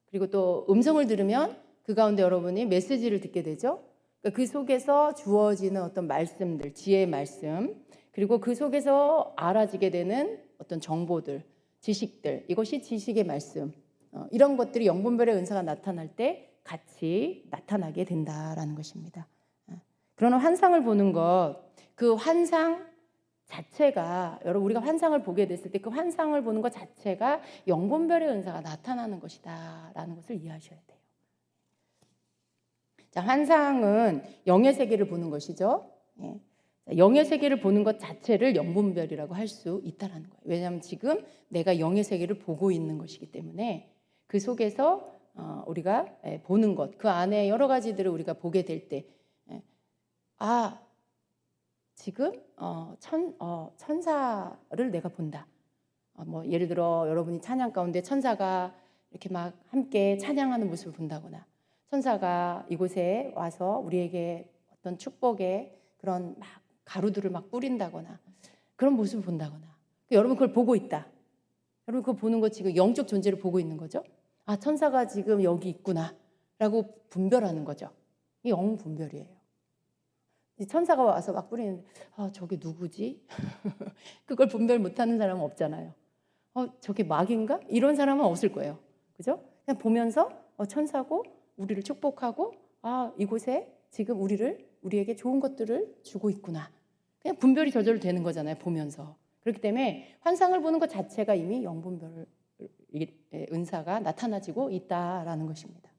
A: 그리고 또 음성을 들으면 그 가운데 여러분이 메시지를 듣게 되죠. 그러니까 그 속에서 주어지는 어떤 말씀들, 지혜의 말씀, 그리고 그 속에서 알아지게 되는 어떤 정보들, 지식들, 이것이 지식의 말씀, 이런 것들이 영분별의 은사가 나타날 때 같이 나타나게 된다라는 것입니다. 그러나 환상을 보는 것, 그 환상 자체가, 여러분 우리가 환상을 보게 됐을 때 그 환상을 보는 것 자체가 영분별의 은사가 나타나는 것이다라는 것을 이해하셔야 돼요. 자, 환상은 영의 세계를 보는 것이죠. 예. 영의 세계를 보는 것 자체를 영분별이라고 할 수 있다라는 거예요. 왜냐하면 지금 내가 영의 세계를 보고 있는 것이기 때문에 그 속에서 우리가 보는 것, 그 안에 여러 가지들을 우리가 보게 될 때, 지금 천사를 내가 본다. 뭐 예를 들어 여러분이 찬양 가운데 천사가 이렇게 막 함께 찬양하는 모습을 본다거나, 천사가 이곳에 와서 우리에게 어떤 축복의 그런 막 가루들을 막 뿌린다거나 그런 모습을 본다거나, 여러분 그걸 보고 있다. 여러분 그거 보는 거 지금 영적 존재를 보고 있는 거죠. 천사가 지금 여기 있구나라고 분별하는 거죠. 이 영분별이에요. 천사가 와서 막 뿌리는데 저게 누구지? 그걸 분별 못하는 사람은 없잖아요. 저게 마귀인가? 이런 사람은 없을 거예요. 그죠? 그냥 보면서 천사고 우리를 축복하고 이곳에 지금 우리에게 좋은 것들을 주고 있구나. 그냥 분별이 저절로 되는 거잖아요. 보면서. 그렇기 때문에 환상을 보는 것 자체가 이미 영분별 은사가 나타나지고 있다라는 것입니다.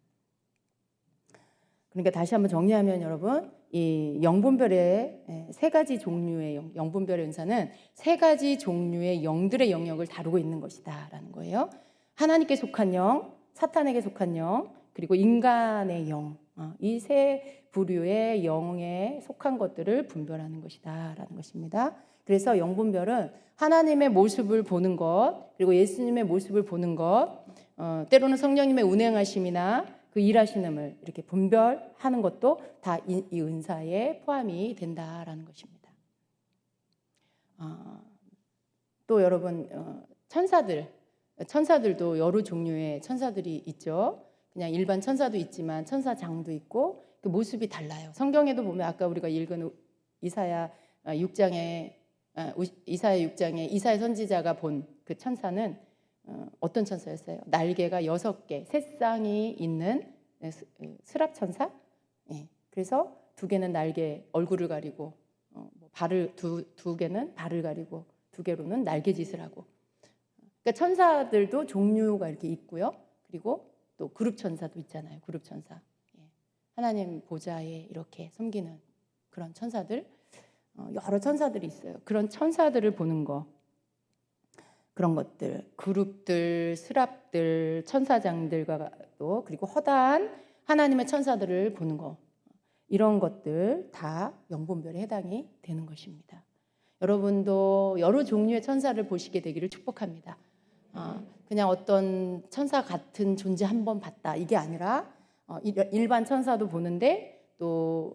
A: 그러니까 다시 한번 정리하면 여러분, 이 영분별의 세 가지 종류의 영분별의 은사는 세 가지 종류의 영들의 영역을 다루고 있는 것이다라는 거예요. 하나님께 속한 영, 사탄에게 속한 영, 그리고 인간의 영, 이 세 부류의 영에 속한 것들을 분별하는 것이다라는 것입니다. 그래서 영분별은 하나님의 모습을 보는 것, 그리고 예수님의 모습을 보는 것, 때로는 성령님의 운행하심이나 그 일하시는을 이렇게 분별하는 것도 다 이 은사에 포함이 된다라는 것입니다. 또 여러분, 천사들도 여러 종류의 천사들이 있죠. 그냥 일반 천사도 있지만 천사장도 있고 그 모습이 달라요. 성경에도 보면 아까 우리가 읽은 이사야 6장에 이사야 선지자가 본 그 천사는 어떤 천사였어요? 날개가 6개, 새쌍이 있는 스랍천사? 예. 그래서 2개는 날개, 얼굴을 가리고, 발을 두 개는 발을 가리고, 2개로는 날개짓을 하고. 그러니까 천사들도 종류가 이렇게 있고요. 그리고 또 그룹 천사도 있잖아요. 그룹 천사. 예. 하나님 보좌에 이렇게 섬기는 그런 천사들, 여러 천사들이 있어요. 그런 천사들을 보는 거. 그런 것들, 그룹들, 스랍들, 천사장들과도, 그리고 허다한 하나님의 천사들을 보는 거, 이런 것들 다 영분별에 해당이 되는 것입니다. 여러분도 여러 종류의 천사를 보시게 되기를 축복합니다. 그냥 어떤 천사 같은 존재 한 번 봤다, 이게 아니라 일반 천사도 보는데 또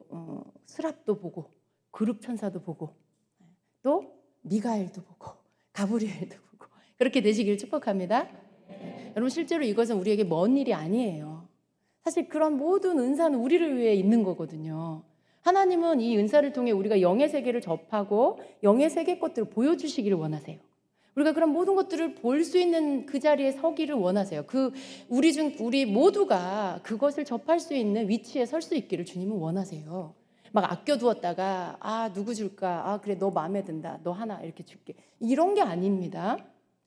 A: 스랍도 보고 그룹 천사도 보고 또 미가엘도 보고 가브리엘도 보고 그렇게 되시길 축복합니다. 여러분 실제로 이것은 우리에게 먼 일이 아니에요. 사실 그런 모든 은사는 우리를 위해 있는 거거든요. 하나님은 이 은사를 통해 우리가 영의 세계를 접하고 영의 세계 것들을 보여주시기를 원하세요. 우리가 그런 모든 것들을 볼 수 있는 그 자리에 서기를 원하세요. 우리 모두가 그것을 접할 수 있는 위치에 설 수 있기를 주님은 원하세요. 막 아껴두었다가 누구 줄까? 그래 너 마음에 든다. 너 하나 이렇게 줄게. 이런 게 아닙니다.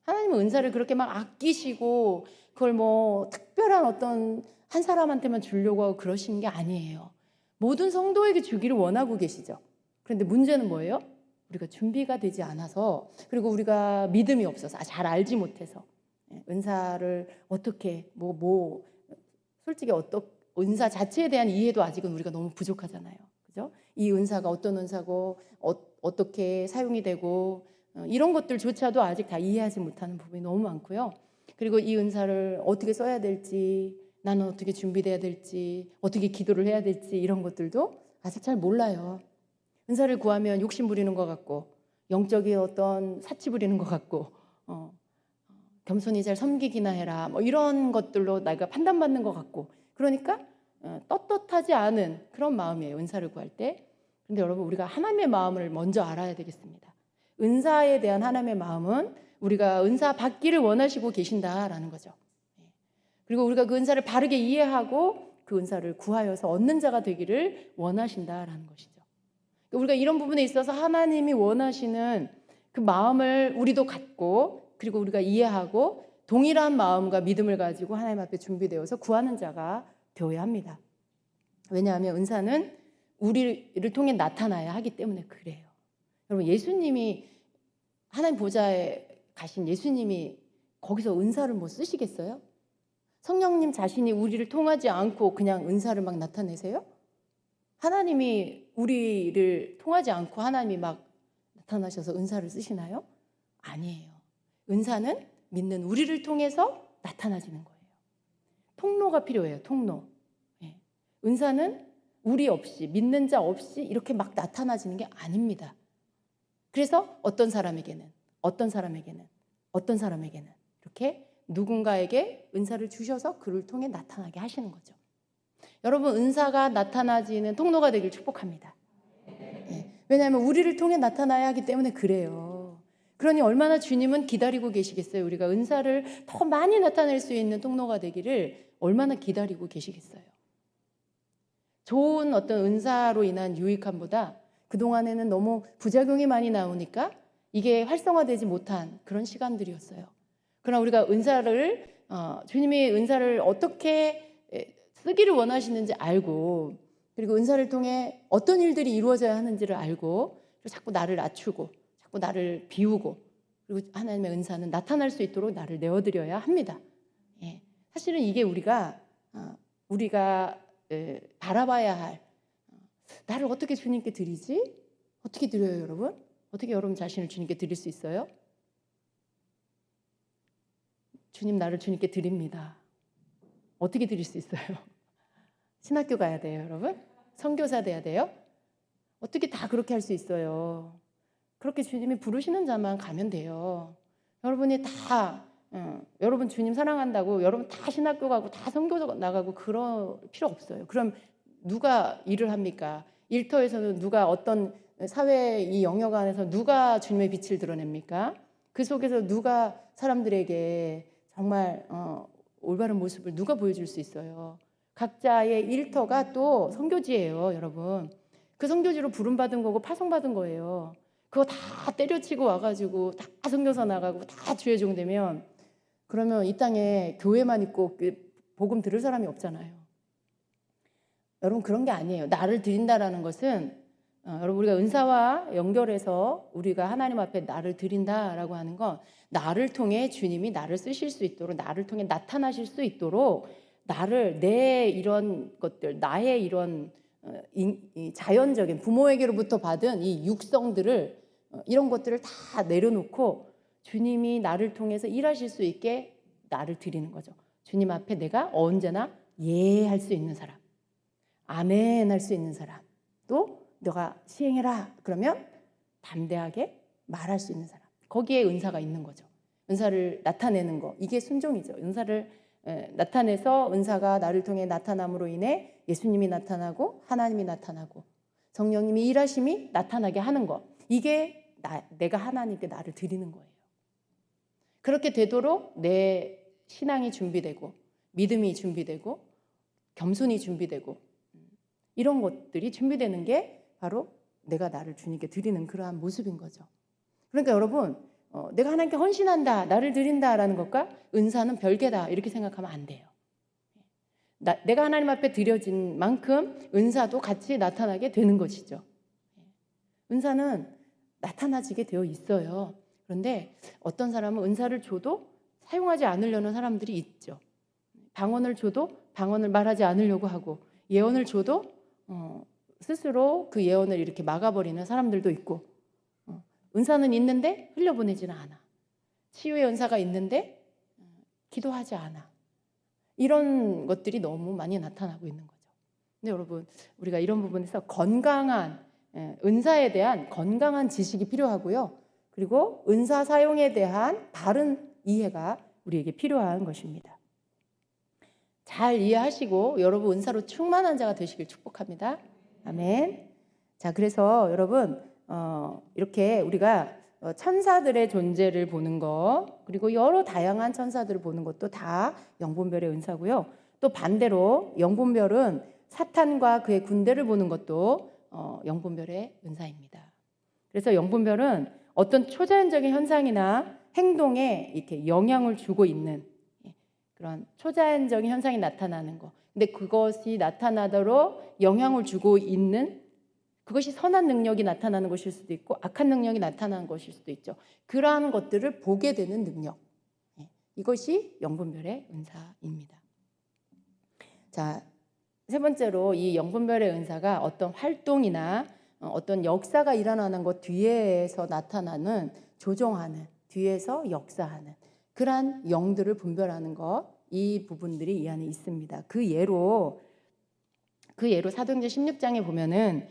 A: 하나님은 은사를 그렇게 막 아끼시고 그걸 뭐 특별한 어떤 한 사람한테만 주려고 하고 그러신 게 아니에요. 모든 성도에게 주기를 원하고 계시죠. 그런데 문제는 뭐예요? 우리가 준비가 되지 않아서 그리고 우리가 믿음이 없어서 잘 알지 못해서 은사를 어떻게 솔직히 은사 자체에 대한 이해도 아직은 우리가 너무 부족하잖아요. 그죠? 이 은사가 어떤 은사고 어떻게 사용이 되고 이런 것들조차도 아직 다 이해하지 못하는 부분이 너무 많고요. 그리고 이 은사를 어떻게 써야 될지 나는 어떻게 준비돼야 될지 어떻게 기도를 해야 될지 이런 것들도 아직 잘 몰라요. 은사를 구하면 욕심 부리는 것 같고 영적인 어떤 사치 부리는 것 같고 겸손히 잘 섬기기나 해라 이런 것들로 내가 판단받는 것 같고 그러니까 떳떳하지 않은 그런 마음이에요. 은사를 구할 때. 그런데 여러분 우리가 하나님의 마음을 먼저 알아야 되겠습니다. 은사에 대한 하나님의 마음은 우리가 은사 받기를 원하시고 계신다라는 거죠. 그리고 우리가 그 은사를 바르게 이해하고 그 은사를 구하여서 얻는 자가 되기를 원하신다라는 것이죠. 우리가 이런 부분에 있어서 하나님이 원하시는 그 마음을 우리도 갖고 그리고 우리가 이해하고 동일한 마음과 믿음을 가지고 하나님 앞에 준비되어서 구하는 자가 되어야 합니다. 왜냐하면 은사는 우리를 통해 나타나야 하기 때문에 그래요. 여러분 예수님이 하나님 보좌에 가신 예수님이 거기서 은사를 쓰시겠어요? 성령님 자신이 우리를 통하지 않고 그냥 은사를 막 나타내세요? 하나님이 우리를 통하지 않고 하나님이 막 나타나셔서 은사를 쓰시나요? 아니에요. 은사는 믿는 우리를 통해서 나타나지는 거예요. 통로가 필요해요. 통로. 은사는 우리 없이 믿는 자 없이 이렇게 막 나타나지는 게 아닙니다. 그래서 어떤 사람에게는 이렇게 누군가에게 은사를 주셔서 그를 통해 나타나게 하시는 거죠. 여러분 은사가 나타나지는 통로가 되길 축복합니다. 왜냐하면 우리를 통해 나타나야 하기 때문에 그래요. 그러니 얼마나 주님은 기다리고 계시겠어요. 우리가 은사를 더 많이 나타낼 수 있는 통로가 되기를 얼마나 기다리고 계시겠어요. 좋은 어떤 은사로 인한 유익함보다 그동안에는 너무 부작용이 많이 나오니까 이게 활성화되지 못한 그런 시간들이었어요. 그러나 우리가 주님이 은사를 어떻게 쓰기를 원하시는지 알고 그리고 은사를 통해 어떤 일들이 이루어져야 하는지를 알고 그리고 자꾸 나를 낮추고 자꾸 나를 비우고 그리고 하나님의 은사는 나타날 수 있도록 나를 내어드려야 합니다. 사실은 이게 우리가 바라봐야 할 나를 어떻게 주님께 드리지? 어떻게 드려요 여러분? 어떻게 여러분 자신을 주님께 드릴 수 있어요? 주님 나를 주님께 드립니다. 어떻게 드릴 수 있어요? 신학교 가야 돼요 여러분? 선교사 돼야 돼요? 어떻게 다 그렇게 할 수 있어요? 그렇게 주님이 부르시는 자만 가면 돼요. 여러분이 여러분 주님 사랑한다고 여러분 다 신학교 가고 다 선교 나가고 그럴 필요 없어요. 그럼 누가 일을 합니까? 일터에서는 누가 어떤 사회 이 영역 안에서 누가 주님의 빛을 드러냅니까? 그 속에서 누가 사람들에게 정말 올바른 모습을 누가 보여줄 수 있어요? 각자의 일터가 또 선교지예요, 여러분. 그 선교지로 부름받은 거고 파송받은 거예요. 그거 다 때려치고 와가지고 다 선교사 나가고 다 주의 종 되면 그러면 이 땅에 교회만 있고 복음 들을 사람이 없잖아요. 여러분 그런 게 아니에요. 나를 드린다라는 것은 여러분 우리가 은사와 연결해서 우리가 하나님 앞에 나를 드린다라고 하는 건 나를 통해 주님이 나를 쓰실 수 있도록 나를 통해 나타나실 수 있도록 내 이런 것들 나의 이런 이 자연적인 부모에게로부터 받은 이 육성들을 이런 것들을 다 내려놓고 주님이 나를 통해서 일하실 수 있게 나를 드리는 거죠. 주님 앞에 내가 언제나 예 할 수 있는 사람, 아멘 할 수 있는 사람, 또 너가 시행해라 그러면 담대하게 말할 수 있는 사람, 거기에 은사가 있는 거죠. 은사를 나타내는 거, 이게 순종이죠. 은사를 나타내서 은사가 나를 통해 나타남으로 인해 예수님이 나타나고 하나님이 나타나고 성령님이 일하심이 나타나게 하는 거, 이게 내가 하나님께 나를 드리는 거예요. 그렇게 되도록 내 신앙이 준비되고 믿음이 준비되고 겸손이 준비되고 이런 것들이 준비되는 게 바로 내가 나를 주님께 드리는 그러한 모습인 거죠. 그러니까 여러분, 내가 하나님께 헌신한다, 나를 드린다라는 것과 은사는 별개다 이렇게 생각하면 안 돼요. 내가 하나님 앞에 드려진 만큼 은사도 같이 나타나게 되는 것이죠. 은사는 나타나지게 되어 있어요. 그런데 어떤 사람은 은사를 줘도 사용하지 않으려는 사람들이 있죠. 방언을 줘도 방언을 말하지 않으려고 하고, 예언을 줘도 스스로 그 예언을 이렇게 막아버리는 사람들도 있고, 은사는 있는데 흘려보내지는 않아. 치유의 은사가 있는데 기도하지 않아. 이런 것들이 너무 많이 나타나고 있는 거죠. 근데 여러분, 우리가 이런 부분에서 건강한 은사에 대한 건강한 지식이 필요하고요. 그리고 은사 사용에 대한 바른 이해가 우리에게 필요한 것입니다. 잘 이해하시고 여러분 은사로 충만한 자가 되시길 축복합니다. 아멘. 자, 그래서 여러분 이렇게 우리가 천사들의 존재를 보는 것, 그리고 여러 다양한 천사들을 보는 것도 다 영분별의 은사고요. 또 반대로 영분별은 사탄과 그의 군대를 보는 것도 영분별의 은사입니다. 그래서 영분별은 어떤 초자연적인 현상이나 행동에 이렇게 영향을 주고 있는 그런 초자연적인 현상이 나타나는 것. 근데 그것이 나타나도록 영향을 주고 있는, 그것이 선한 능력이 나타나는 것일 수도 있고 악한 능력이 나타나는 것일 수도 있죠. 그러한 것들을 보게 되는 능력. 이것이 영분별의 은사입니다. 자, 세 번째로 이 영분별의 은사가 어떤 활동이나 어떤 역사가 일어나는 것 뒤에서 나타나는, 조종하는, 뒤에서 역사하는 그러한 영들을 분별하는 것, 이 부분들이 이 안에 있습니다. 그 예로 사도행전 16장에 보면은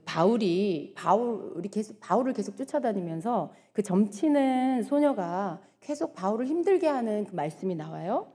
A: 바울을 계속 쫓아다니면서 그 점치는 소녀가 계속 바울을 힘들게 하는 그 말씀이 나와요.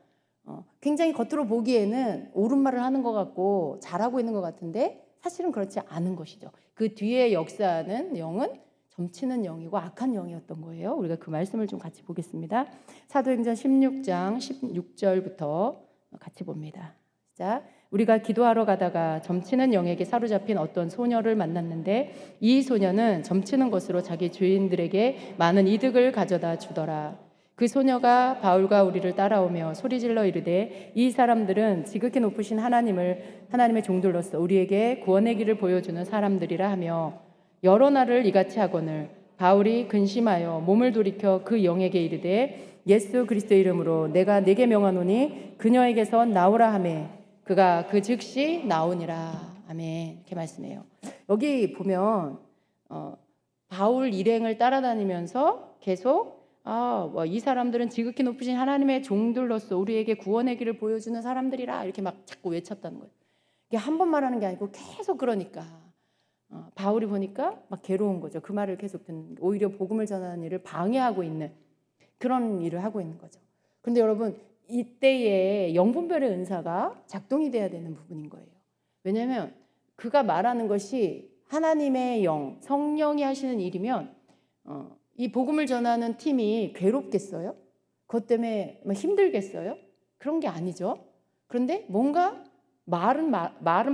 A: 굉장히 겉으로 보기에는 옳은 말을 하는 것 같고 잘하고 있는 것 같은데 사실은 그렇지 않은 것이죠. 그 뒤에 역사하는 영은 점치는 영이고 악한 영이었던 거예요. 우리가 그 말씀을 좀 같이 보겠습니다. 사도행전 16장 16절부터 같이 봅니다. 자, 우리가 기도하러 가다가 점치는 영에게 사로잡힌 어떤 소녀를 만났는데 이 소녀는 점치는 것으로 자기 주인들에게 많은 이득을 가져다 주더라. 그 소녀가 바울과 우리를 따라오며 소리질러 이르되 이 사람들은 지극히 높으신 하나님의 종들로서 우리에게 구원의 길을 보여주는 사람들이라 하며 여러 날을 이같이 하거늘 바울이 근심하여 몸을 돌이켜 그 영에게 이르되 예수 그리스도의 이름으로 내가 네게 명하노니 그녀에게서 나오라 하매 그가 그 즉시 나오니라. 아멘. 이렇게 말씀해요. 여기 보면 바울 일행을 따라다니면서 계속 이 사람들은 지극히 높으신 하나님의 종들로서 우리에게 구원의 길을 보여주는 사람들이라 이렇게 막 자꾸 외쳤다는 거예요. 이게 한 번 말하는 게 아니고 계속 그러니까 바울이 보니까 막 괴로운 거죠. 그 말을 계속 듣는, 오히려 복음을 전하는 일을 방해하고 있는 그런 일을 하고 있는 거죠. 그런데 여러분, 이때에 영분별의 은사가 작동이 돼야 되는 부분인 거예요. 왜냐하면 그가 말하는 것이 하나님의 영, 성령이 하시는 일이면 이 복음을 전하는 팀이 괴롭겠어요? 그것 때문에 힘들겠어요? 그런 게 아니죠. 그런데 뭔가 말은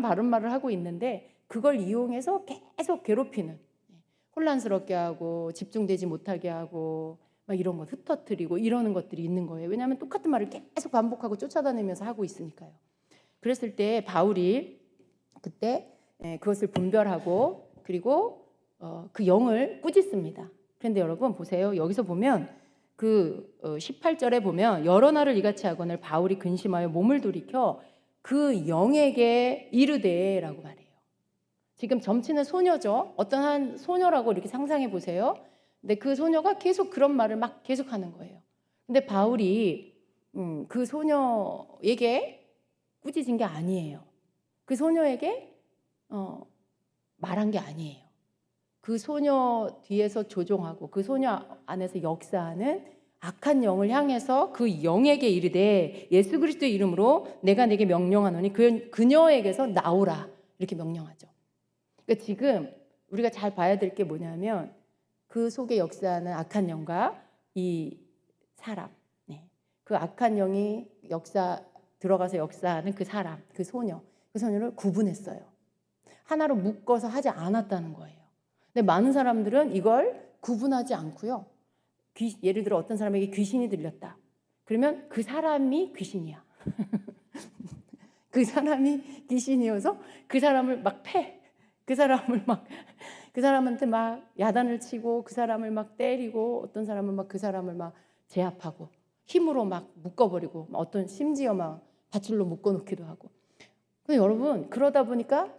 A: 바른 말을 하고 있는데 그걸 이용해서 계속 괴롭히는, 혼란스럽게 하고 집중되지 못하게 하고 막 이런 거 흩어뜨리고 이러는 것들이 있는 거예요. 왜냐하면 똑같은 말을 계속 반복하고 쫓아다니면서 하고 있으니까요. 그랬을 때 바울이 그때 그것을 분별하고 그리고 그 영을 꾸짖습니다. 그런데 여러분 보세요. 여기서 보면 그 18절에 보면 여러 날을 이같이 하거늘 바울이 근심하여 몸을 돌이켜 그 영에게 이르되라고 말해요. 지금 점치는 소녀죠. 어떠한 소녀라고 이렇게 상상해 보세요. 근데 그 소녀가 계속 그런 말을 막 계속 하는 거예요. 근데 바울이 그 소녀에게 꾸짖은 게 아니에요. 그 소녀에게 말한 게 아니에요. 그 소녀 뒤에서 조종하고 그 소녀 안에서 역사하는 악한 영을 향해서 그 영에게 이르되 예수 그리스도의 이름으로 내가 내게 명령하노니 그녀에게서 나오라 이렇게 명령하죠. 그러니까 지금 우리가 잘 봐야 될 게 뭐냐면 그 속에 역사하는 악한 영과 이 사람, 그 악한 영이 들어가서 역사하는 그 사람, 그 소녀를 구분했어요. 하나로 묶어서 하지 않았다는 거예요. 근데 많은 사람들은 이걸 구분하지 않고요. 예를 들어 어떤 사람에게 귀신이 들렸다. 그러면 그 사람이 귀신이야. 그 사람이 귀신이어서 그 사람을 막 패. 그 사람한테 막 야단을 치고 그 사람을 막 때리고 어떤 사람은 막 그 사람을 막 제압하고 힘으로 막 묶어버리고 어떤 심지어 막 밧줄로 묶어놓기도 하고. 근데 여러분 그러다 보니까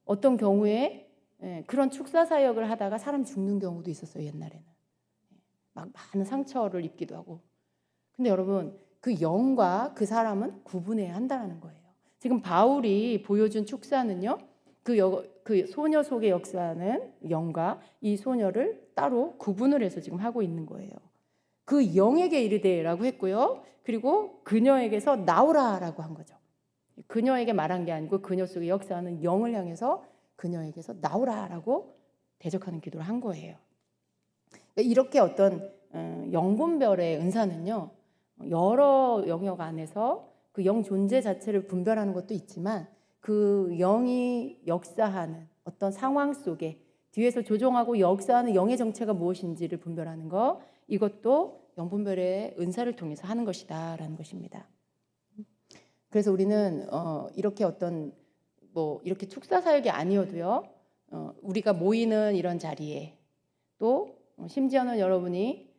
A: 어떤 경우에 그런 축사 사역을 하다가 사람 죽는 경우도 있었어요. 옛날에는 막 많은 상처를 입기도 하고. 근데 여러분 그 영과 그 사람은 구분해야 한다는 거예요. 지금 바울이 보여준 축사는요, 그 소녀 속에 역사하는 영과 이 소녀를 따로 구분을 해서 지금 하고 있는 거예요. 그 영에게 이르되라고 했고요. 그리고 그녀에게서 나오라라고 한 거죠. 그녀에게 말한 게 아니고 그녀 속에 역사하는 영을 향해서 그녀에게서 나오라라고 대적하는 기도를 한 거예요. 이렇게 어떤 영분별의 은사는요, 여러 영역 안에서 그 영 존재 자체를 분별하는 것도 있지만 그 영이 역사하는 어떤 상황 속에 뒤에서 조종하고 역사하는 영의 정체가 무엇인지를 분별하는 것, 이것도 영분별의 은사를 통해서 하는 것이다라는 것입니다. 그래서 우리는 이렇게 이렇게 축사 사역이 아니어도요, 우리가 모이는 이런 자리에 또 심지어는 여러분이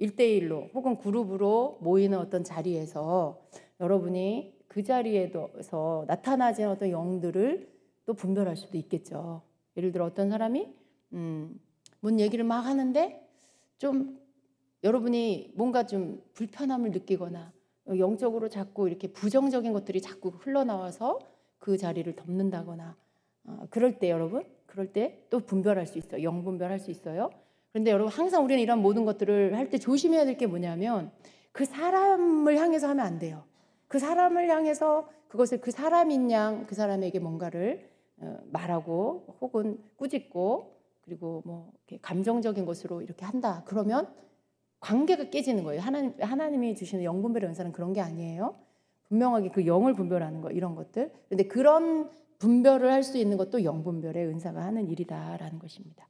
A: 1대1로 혹은 그룹으로 모이는 어떤 자리에서 여러분이 그 자리에서 나타나지 않은 어떤 영들을 또 분별할 수도 있겠죠. 예를 들어 어떤 사람이 뭔 얘기를 막 하는데 좀 여러분이 뭔가 좀 불편함을 느끼거나 영적으로 자꾸 이렇게 부정적인 것들이 자꾸 흘러나와서 그 자리를 덮는다거나 그럴 때 또 분별할 수 있어요. 영 분별할 수 있어요. 그런데 여러분 항상 우리는 이런 모든 것들을 할 때 조심해야 될 게 뭐냐면 그 사람을 향해서 하면 안 돼요. 그 사람을 향해서 그것을 그 사람인 양 그 사람에게 뭔가를 말하고 혹은 꾸짖고 그리고 이렇게 감정적인 것으로 이렇게 한다. 그러면 관계가 깨지는 거예요. 하나님이 주시는 영 분별의 은사는 그런 게 아니에요. 분명하게 그 영을 분별하는 거 이런 것들. 그런데 그런 분별을 할 수 있는 것도 영 분별의 은사가 하는 일이다라는 것입니다.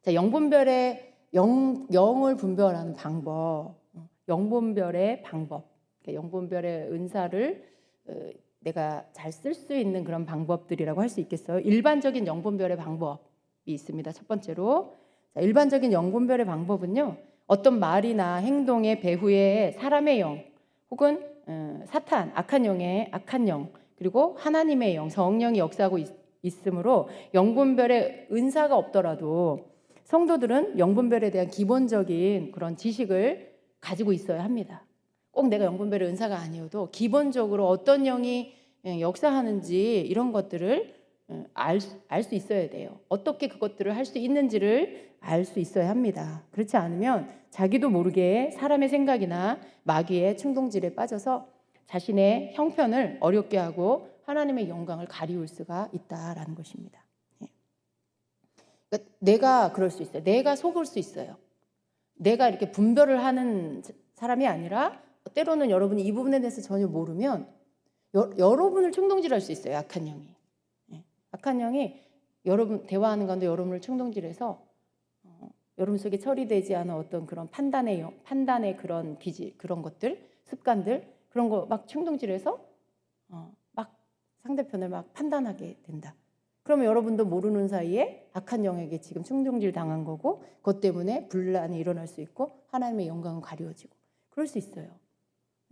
A: 자, 영 분별의 영을 분별하는 방법, 영 분별의 방법. 영 분별의 은사를 내가 잘 쓸 수 있는 그런 방법들이라고 할 수 있겠어요. 일반적인 영 분별의 방법이 있습니다. 첫 번째로 자, 일반적인 영 분별의 방법은요, 어떤 말이나 행동의 배후에 사람의 영 혹은 사탄, 악한 영 그리고 하나님의 영, 성령이 역사하고 있으므로 영 분별의 은사가 없더라도 성도들은 영 분별에 대한 기본적인 그런 지식을 가지고 있어야 합니다. 꼭 내가 영 분별의 은사가 아니어도 기본적으로 어떤 영이 역사하는지 이런 것들을 알 수 있어야 돼요. 어떻게 그것들을 할 수 있는지를 알 수 있어야 합니다. 그렇지 않으면 자기도 모르게 사람의 생각이나 마귀의 충동질에 빠져서 자신의 형편을 어렵게 하고 하나님의 영광을 가리울 수가 있다라는 것입니다. 그러니까 내가 그럴 수 있어요. 내가 속을 수 있어요. 내가 이렇게 분별을 하는 사람이 아니라 때로는 여러분이 이 부분에 대해서 전혀 모르면 여러분을 충동질할 수 있어요. 악한 영이. 악한 영이 여러분 대화하는 가운데 여러분을 충동질해서 여러분 속에 처리되지 않은 어떤 그런 판단의 그런 기질, 그런 것들, 습관들 그런 거 막 충동질해서 막 상대편을 막 판단하게 된다. 그러면 여러분도 모르는 사이에 악한 영에게 지금 충동질 당한 거고 그것 때문에 분란이 일어날 수 있고 하나님의 영광은 가려지고 그럴 수 있어요.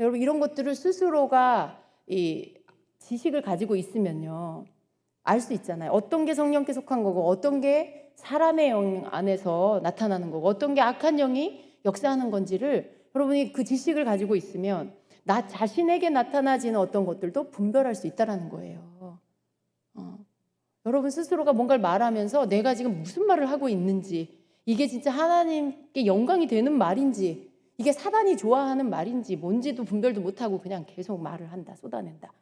A: 여러분 이런 것들을 스스로가 이 지식을 가지고 있으면요. 알 수 있잖아요. 어떤 게 성령께 속한 거고 어떤 게 사람의 영 안에서 나타나는 거고 어떤 게 악한 영이 역사하는 건지를 여러분이 그 지식을 가지고 있으면 나 자신에게 나타나지는 어떤 것들도 분별할 수 있다라는 거예요. 여러분 스스로가 뭔가를 말하면서 내가 지금 무슨 말을 하고 있는지, 이게 진짜 하나님께 영광이 되는 말인지, 이게 사단이 좋아하는 말인지 뭔지도 분별도 못하고 그냥 계속 말을 한다, 쏟아낸다.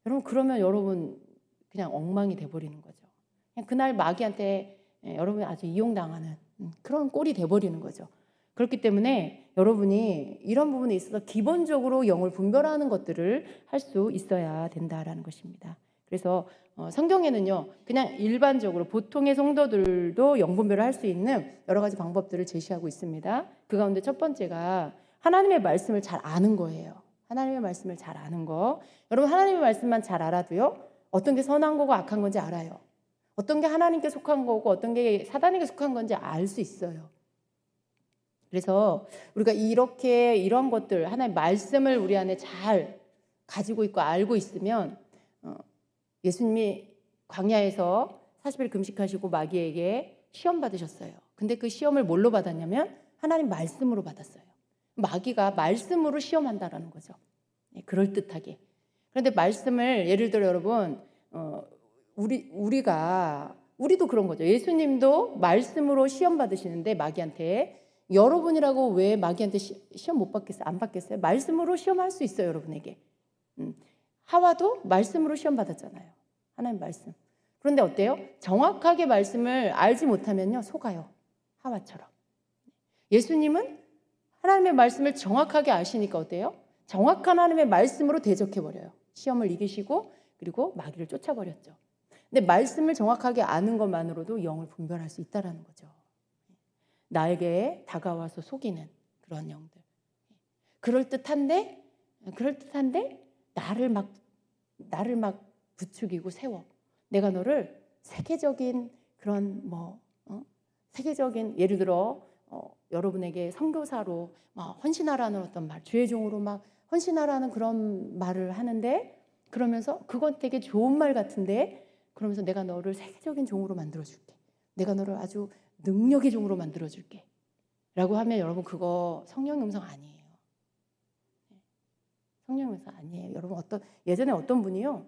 A: 여러분 그러면 여러분 그냥 엉망이 돼버리는 거죠. 그냥 그날 마귀한테 여러분이 아주 이용당하는 그런 꼴이 돼버리는 거죠. 그렇기 때문에 여러분이 이런 부분에 있어서 기본적으로 영을 분별하는 것들을 할 수 있어야 된다라는 것입니다. 그래서 성경에는요, 그냥 일반적으로 보통의 성도들도 영 분별을 할 수 있는 여러 가지 방법들을 제시하고 있습니다. 그 가운데 첫 번째가 하나님의 말씀을 잘 아는 거예요. 하나님의 말씀을 잘 아는 거. 여러분 하나님의 말씀만 잘 알아도요, 어떤 게 선한 거고 악한 건지 알아요. 어떤 게 하나님께 속한 거고 어떤 게 사단에게 속한 건지 알 수 있어요. 그래서 우리가 이렇게 이런 것들, 하나님의 말씀을 우리 안에 잘 가지고 있고 알고 있으면, 예수님이 광야에서 40일 금식하시고 마귀에게 시험 받으셨어요. 근데 그 시험을 뭘로 받았냐면 하나님 말씀으로 받았어요. 마귀가 말씀으로 시험한다라는 거죠. 그럴듯하게. 그런데 말씀을 예를 들어 여러분, 우리도 그런 거죠. 예수님도 말씀으로 시험 받으시는데 마귀한테, 여러분이라고 왜 마귀한테 시험 못 받겠어요? 안 받겠어요? 말씀으로 시험할 수 있어요, 여러분에게. 하와도 말씀으로 시험 받았잖아요. 하나님 말씀. 그런데 어때요? 정확하게 말씀을 알지 못하면요, 속아요. 하와처럼. 예수님은 하나님의 말씀을 정확하게 아시니까 어때요? 정확한 하나님의 말씀으로 대적해버려요. 시험을 이기시고 그리고 마귀를 쫓아버렸죠. 근데 말씀을 정확하게 아는 것만으로도 영을 분별할 수 있다는 거죠. 나에게 다가와서 속이는 그런 영들. 그럴듯한데 나를 막 부추기고 세워. 내가 너를 세계적인 그런 세계적인, 예를 들어 여러분에게 선교사로 막 헌신하라는 어떤 말, 주의 종으로 막 헌신하라는 그런 말을 하는데, 그러면서 그건 되게 좋은 말 같은데, 그러면서 내가 너를 세계적인 종으로 만들어줄게. 내가 너를 아주 능력의 종으로 만들어줄게. 라고 하면 여러분 그거 성령의 음성 아니에요. 성령의 음성 아니에요. 여러분 예전에 어떤 분이요,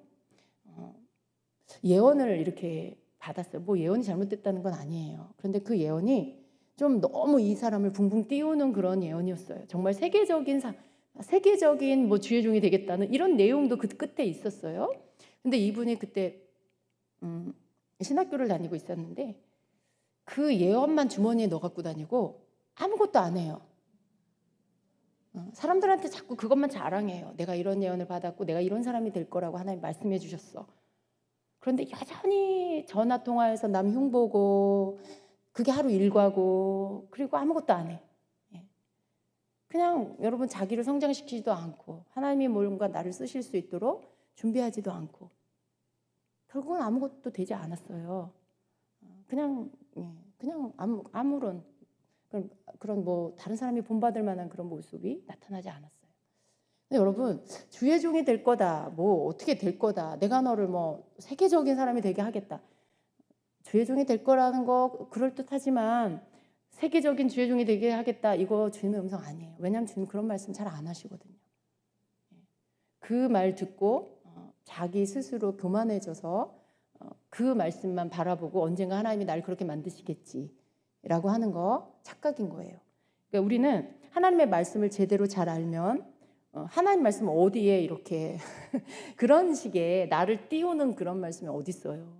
A: 예언을 이렇게 받았어요. 뭐 예언이 잘못됐다는 건 아니에요. 그런데 그 예언이 좀 너무 이 사람을 붕붕 띄우는 그런 예언이었어요. 정말 세계적인 뭐 주의 종이 되겠다는 이런 내용도 그 끝에 있었어요. 근데 이분이 그때 신학교를 다니고 있었는데 그 예언만 주머니에 넣어 갖고 다니고 아무것도 안 해요. 사람들한테 자꾸 그것만 자랑해요. 내가 이런 예언을 받았고 내가 이런 사람이 될 거라고 하나님 말씀해 주셨어. 그런데 여전히 전화 통화해서 남 흉보고 그게 하루 일과고, 그리고 아무것도 안 해. 그냥 여러분 자기를 성장시키지도 않고 하나님이 뭔가 나를 쓰실 수 있도록 준비하지도 않고 결국은 아무것도 되지 않았어요. 그냥 아무런 그런 뭐 다른 사람이 본받을 만한 그런 모습이 나타나지 않았어요. 근데 여러분, 주의 종이 될 거다, 뭐 어떻게 될 거다, 내가 너를 뭐 세계적인 사람이 되게 하겠다. 주의 종이 될 거라는 거 그럴듯하지만 세계적인 주의 종이 되게 하겠다, 이거 주님의 음성 아니에요. 왜냐하면 주님 그런 말씀 잘 안 하시거든요. 그 말 듣고 자기 스스로 교만해져서 그 말씀만 바라보고 언젠가 하나님이 날 그렇게 만드시겠지라고 하는 거 착각인 거예요. 그러니까 우리는 하나님의 말씀을 제대로 잘 알면 하나님 말씀 어디에 이렇게 그런 식의 나를 띄우는 그런 말씀이 어디 있어요.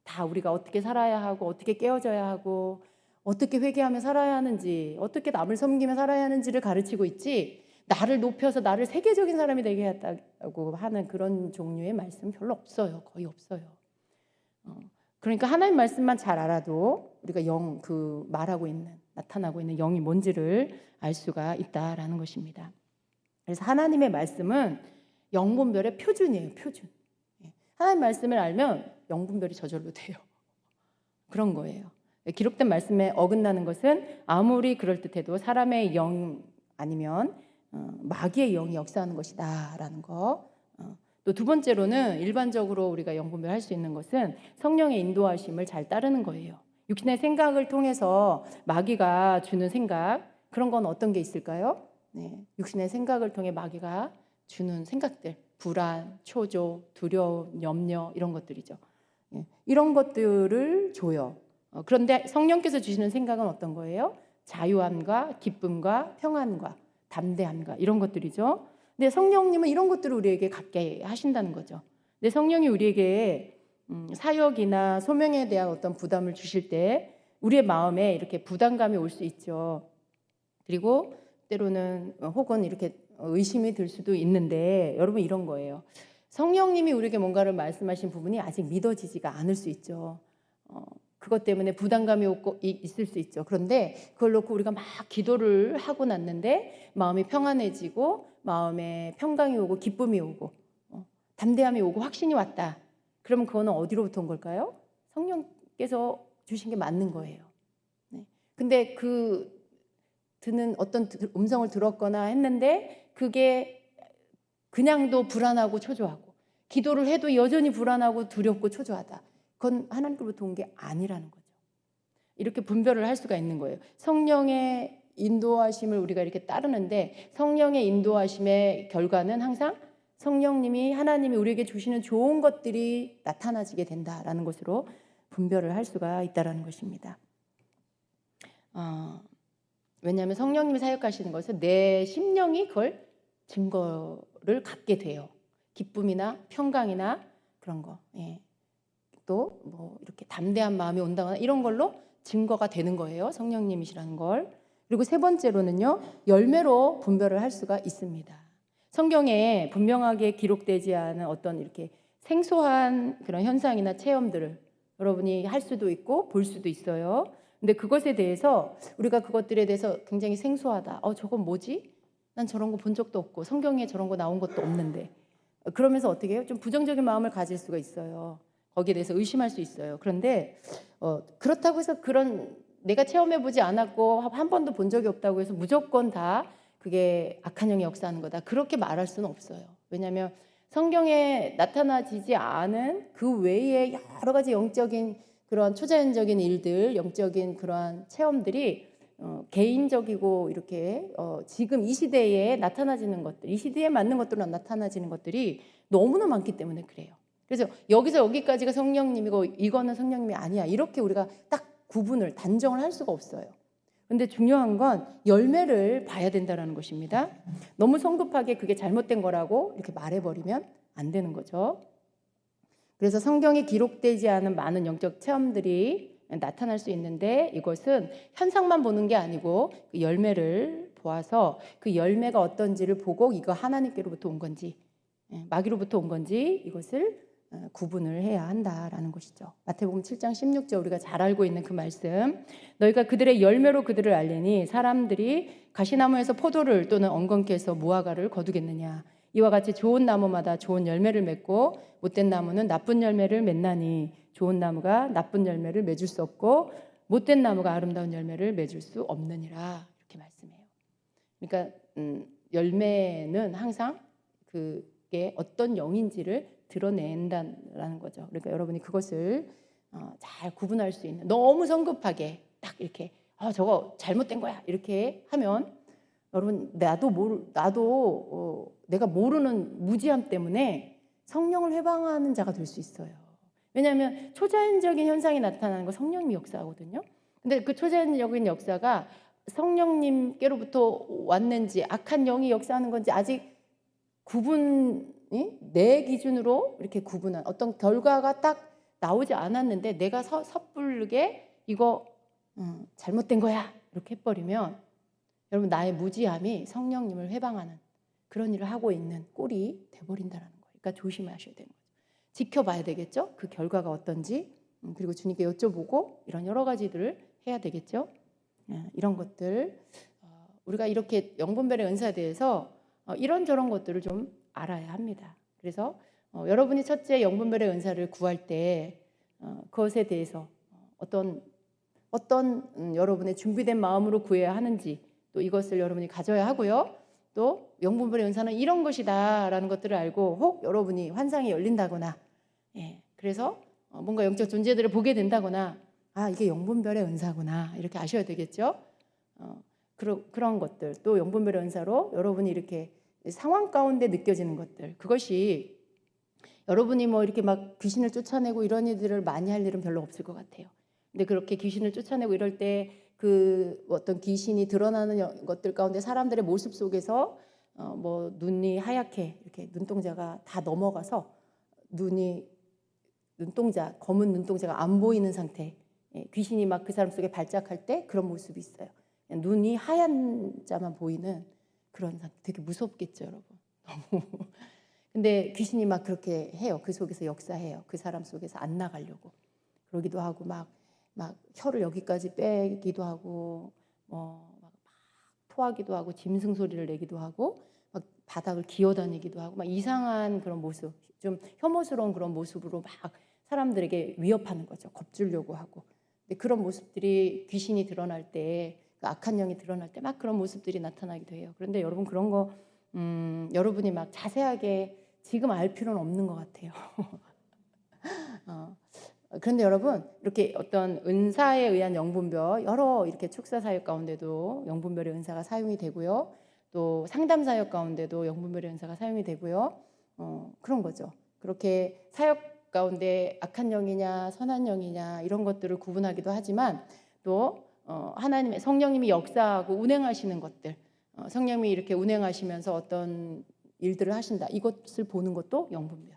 A: 다 우리가 어떻게 살아야 하고 어떻게 깨어져야 하고 어떻게 회개하며 살아야 하는지, 어떻게 남을 섬기며 살아야 하는지를 가르치고 있지, 나를 높여서 나를 세계적인 사람이 되게 했다고 하는 그런 종류의 말씀 별로 없어요. 거의 없어요. 그러니까 하나님 말씀만 잘 알아도 우리가 말하고 있는, 나타나고 있는 영이 뭔지를 알 수가 있다라는 것입니다. 그래서 하나님의 말씀은 영분별의 표준이에요. 표준. 하나님 말씀을 알면 영분별이 저절로 돼요. 그런 거예요. 기록된 말씀에 어긋나는 것은 아무리 그럴듯해도 사람의 영 아니면 마귀의 영이 역사하는 것이다라는 거. 또 두 번째로는 일반적으로 우리가 영분별할 수 있는 것은 성령의 인도하심을 잘 따르는 거예요. 육신의 생각을 통해서 마귀가 주는 생각, 그런 건 어떤 게 있을까요? 네, 육신의 생각을 통해 마귀가 주는 생각들, 불안, 초조, 두려움, 염려 이런 것들이죠. 예, 이런 것들을 줘요. 그런데 성령께서 주시는 생각은 어떤 거예요? 자유함과 기쁨과 평안과 담대함과 이런 것들이죠. 근데 성령님은 이런 것들을 우리에게 갖게 하신다는 거죠. 근데 성령이 우리에게 사역이나 소명에 대한 어떤 부담을 주실 때 우리의 마음에 이렇게 부담감이 올 수 있죠. 그리고 때로는 혹은 이렇게 의심이 들 수도 있는데 여러분 이런 거예요. 성령님이 우리에게 뭔가를 말씀하신 부분이 아직 믿어지지가 않을 수 있죠. 그것 때문에 부담감이 있을 수 있죠. 그런데 그걸 놓고 우리가 막 기도를 하고 났는데 마음이 평안해지고 마음에 평강이 오고 기쁨이 오고 담대함이 오고 확신이 왔다. 그러면 그거는 어디로부터 온 걸까요? 성령께서 주신 게 맞는 거예요. 네. 근데 듣는 어떤 음성을 들었거나 했는데 그게 그냥도 불안하고 초조하고 기도를 해도 여전히 불안하고 두렵고 초조하다. 그건 하나님께로부터 온 게 아니라는 거죠. 이렇게 분별을 할 수가 있는 거예요. 성령의 인도하심을 우리가 이렇게 따르는데 성령의 인도하심의 결과는 항상 성령님이 하나님이 우리에게 주시는 좋은 것들이 나타나지게 된다라는 것으로 분별을 할 수가 있다는 것입니다. 왜냐하면 성령님이 사역하시는 것은 내 심령이 그걸 증거를 갖게 돼요. 기쁨이나 평강이나 그런 거. 예. 또 뭐 이렇게 담대한 마음이 온다거나 이런 걸로 증거가 되는 거예요. 성령님이시라는 걸. 그리고 세 번째로는요. 열매로 분별을 할 수가 있습니다. 성경에 분명하게 기록되지 않은 어떤 이렇게 생소한 그런 현상이나 체험들을 여러분이 할 수도 있고 볼 수도 있어요. 근데 그것에 대해서 우리가 그것들에 대해서 굉장히 생소하다. 저건 뭐지? 난 저런 거 본 적도 없고 성경에 저런 거 나온 것도 없는데. 그러면서 어떻게 해요? 좀 부정적인 마음을 가질 수가 있어요. 거기에 대해서 의심할 수 있어요. 그런데 그렇다고 해서 그런 내가 체험해보지 않았고 한 번도 본 적이 없다고 해서 무조건 다 그게 악한 영이 역사하는 거다. 그렇게 말할 수는 없어요. 왜냐하면 성경에 나타나지지 않은 그 외에 여러 가지 영적인 그런 초자연적인 일들, 영적인 그러한 체험들이 개인적이고 이렇게 지금 이 시대에 나타나지는 것들, 이 시대에 맞는 것들로 나타나지는 것들이 너무나 많기 때문에 그래요. 그래서 여기서 여기까지가 성령님이고 이거는 성령님이 아니야. 이렇게 우리가 딱 구분을 단정을 할 수가 없어요. 근데 중요한 건 열매를 봐야 된다는 것입니다. 너무 성급하게 그게 잘못된 거라고 이렇게 말해버리면 안 되는 거죠. 그래서 성경에 기록되지 않은 많은 영적 체험들이 나타날 수 있는데 이것은 현상만 보는 게 아니고 그 열매를 보아서 그 열매가 어떤지를 보고 이거 하나님께로부터 온 건지 마귀로부터 온 건지 이것을 구분을 해야 한다라는 것이죠. 마태복음 7장 16절 우리가 잘 알고 있는 그 말씀. 너희가 그들의 열매로 그들을 알리니 사람들이 가시나무에서 포도를 또는 엉겅퀴에서 무화과를 거두겠느냐. 이와 같이 좋은 나무마다 좋은 열매를 맺고 못된 나무는 나쁜 열매를 맺나니 좋은 나무가 나쁜 열매를 맺을 수 없고 못된 나무가 아름다운 열매를 맺을 수 없느니라. 이렇게 말씀해요. 그러니까 열매는 항상 그게 어떤 영인지를 드러낸다라는 거죠. 그러니까 여러분이 그것을 잘 구분할 수 있는 너무 성급하게 딱 이렇게 저거 잘못된 거야 이렇게 하면 여러분 나도 내가 모르는 무지함 때문에 성령을 회방하는 자가 될 수 있어요. 왜냐하면 초자연적인 현상이 나타나는 건 성령님이 역사하거든요. 근데 그 초자연적인 역사가 성령님께로부터 왔는지 악한 영이 역사하는 건지 아직 구분이 내 기준으로 이렇게 구분한 어떤 결과가 딱 나오지 않았는데 내가 섣부르게 이거 잘못된 거야 이렇게 해버리면 여러분 나의 무지함이 성령님을 회방하는 그런 일을 하고 있는 꼴이 돼버린다는 거예요. 그러니까 조심하셔야 되는 거죠. 지켜봐야 되겠죠. 그 결과가 어떤지 그리고 주님께 여쭤보고 이런 여러 가지들을 해야 되겠죠. 이런 것들 우리가 이렇게 영분별의 은사에 대해서 이런저런 것들을 좀 알아야 합니다. 그래서 여러분이 첫째 영분별의 은사를 구할 때 그것에 대해서 어떤 여러분의 준비된 마음으로 구해야 하는지 또 이것을 여러분이 가져야 하고요. 또 영분별의 은사는 이런 것이다라는 것들을 알고 혹 여러분이 환상이 열린다거나 그래서 뭔가 영적 존재들을 보게 된다거나 이게 영분별의 은사구나 이렇게 아셔야 되겠죠. 그런 것들, 또 영분별의 은사로 여러분이 이렇게 상황 가운데 느껴지는 것들, 그것이 여러분이 뭐 이렇게 막 귀신을 쫓아내고 이런 일들을 많이 할 일은 별로 없을 것 같아요. 근데 그렇게 귀신을 쫓아내고 이럴 때 그 어떤 귀신이 드러나는 것들 가운데 사람들의 모습 속에서 뭐 눈이 하얗게 이렇게 눈동자가 다 넘어가서 검은 눈동자가 안 보이는 상태, 귀신이 막 그 사람 속에 발작할 때 그런 모습이 있어요. 눈이 하얀 자만 보이는 그런 상태, 되게 무섭겠죠, 여러분. 너무. 근데 귀신이 막 그렇게 해요. 그 속에서 역사해요. 그 사람 속에서 안 나가려고 그러기도 하고 막 혀를 여기까지 빼기도 하고 막 토하기도 하고 짐승 소리를 내기도 하고 막 바닥을 기어다니기도 하고 막 이상한 그런 모습, 좀 혐오스러운 그런 모습으로 막 사람들에게 위협하는 거죠. 겁주려고 하고. 근데 그런 모습들이 귀신이 드러날 때, 그 악한 영이 드러날 때 막 그런 모습들이 나타나기도 해요. 그런데 여러분 그런 거 여러분이 막 자세하게 지금 알 필요는 없는 것 같아요. 그런데 여러분 이렇게 어떤 은사에 의한 영분별, 여러 이렇게 축사 사역 가운데도 영분별의 은사가 사용이 되고요. 또 상담 사역 가운데도 영분별의 은사가 사용이 되고요. 그런 거죠. 그렇게 사역 가운데 악한 영이냐 선한 영이냐 이런 것들을 구분하기도 하지만 또 하나님의 성령님이 역사하고 운행하시는 것들, 성령님이 이렇게 운행하시면서 어떤 일들을 하신다, 이것을 보는 것도 영분별.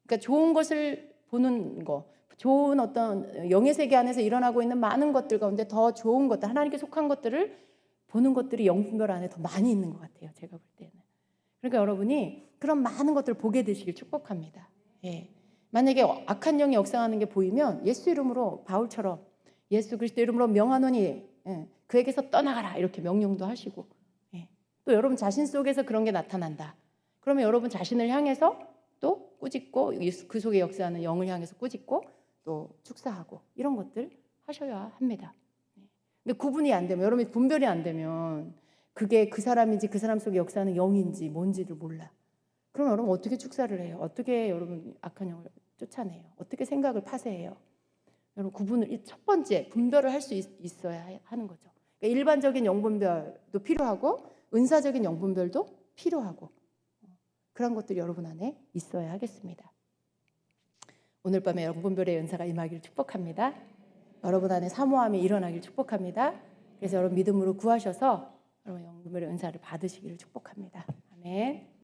A: 그러니까 좋은 것을 보는 거, 좋은 어떤 영의 세계 안에서 일어나고 있는 많은 것들 가운데 더 좋은 것들, 하나님께 속한 것들을 보는 것들이 영분별 안에 더 많이 있는 것 같아요, 제가 볼 때는. 그러니까 여러분이 그런 많은 것들을 보게 되시길 축복합니다. 예. 만약에 악한 영이 역사하는 게 보이면 예수 이름으로, 바울처럼 예수 그리스도 이름으로 명하노니 그에게서 떠나가라, 이렇게 명령도 하시고, 또 여러분 자신 속에서 그런 게 나타난다, 그러면 여러분 자신을 향해서 또 꾸짖고, 그 속에 역사하는 영을 향해서 꾸짖고 또 축사하고 이런 것들 하셔야 합니다. 근데 구분이 안 되면, 여러분이 분별이 안 되면 그게 그 사람인지 그 사람 속에 역사하는 영인지 뭔지를 몰라. 그럼 여러분 어떻게 축사를 해요? 어떻게 여러분 악한 영을 쫓아내요? 어떻게 생각을 파쇄해요? 여러분 구분을, 첫 번째 분별을 할 수 있어야 하는 거죠. 그러니까 일반적인 영분별도 필요하고 은사적인 영분별도 필요하고, 그런 것들이 여러분 안에 있어야 하겠습니다. 오늘 밤에 영분별의 은사가 임하기를 축복합니다. 여러분 안에 사모함이 일어나기를 축복합니다. 그래서 여러분 믿음으로 구하셔서 여러분 영분별의 은사를 받으시기를 축복합니다. 아멘.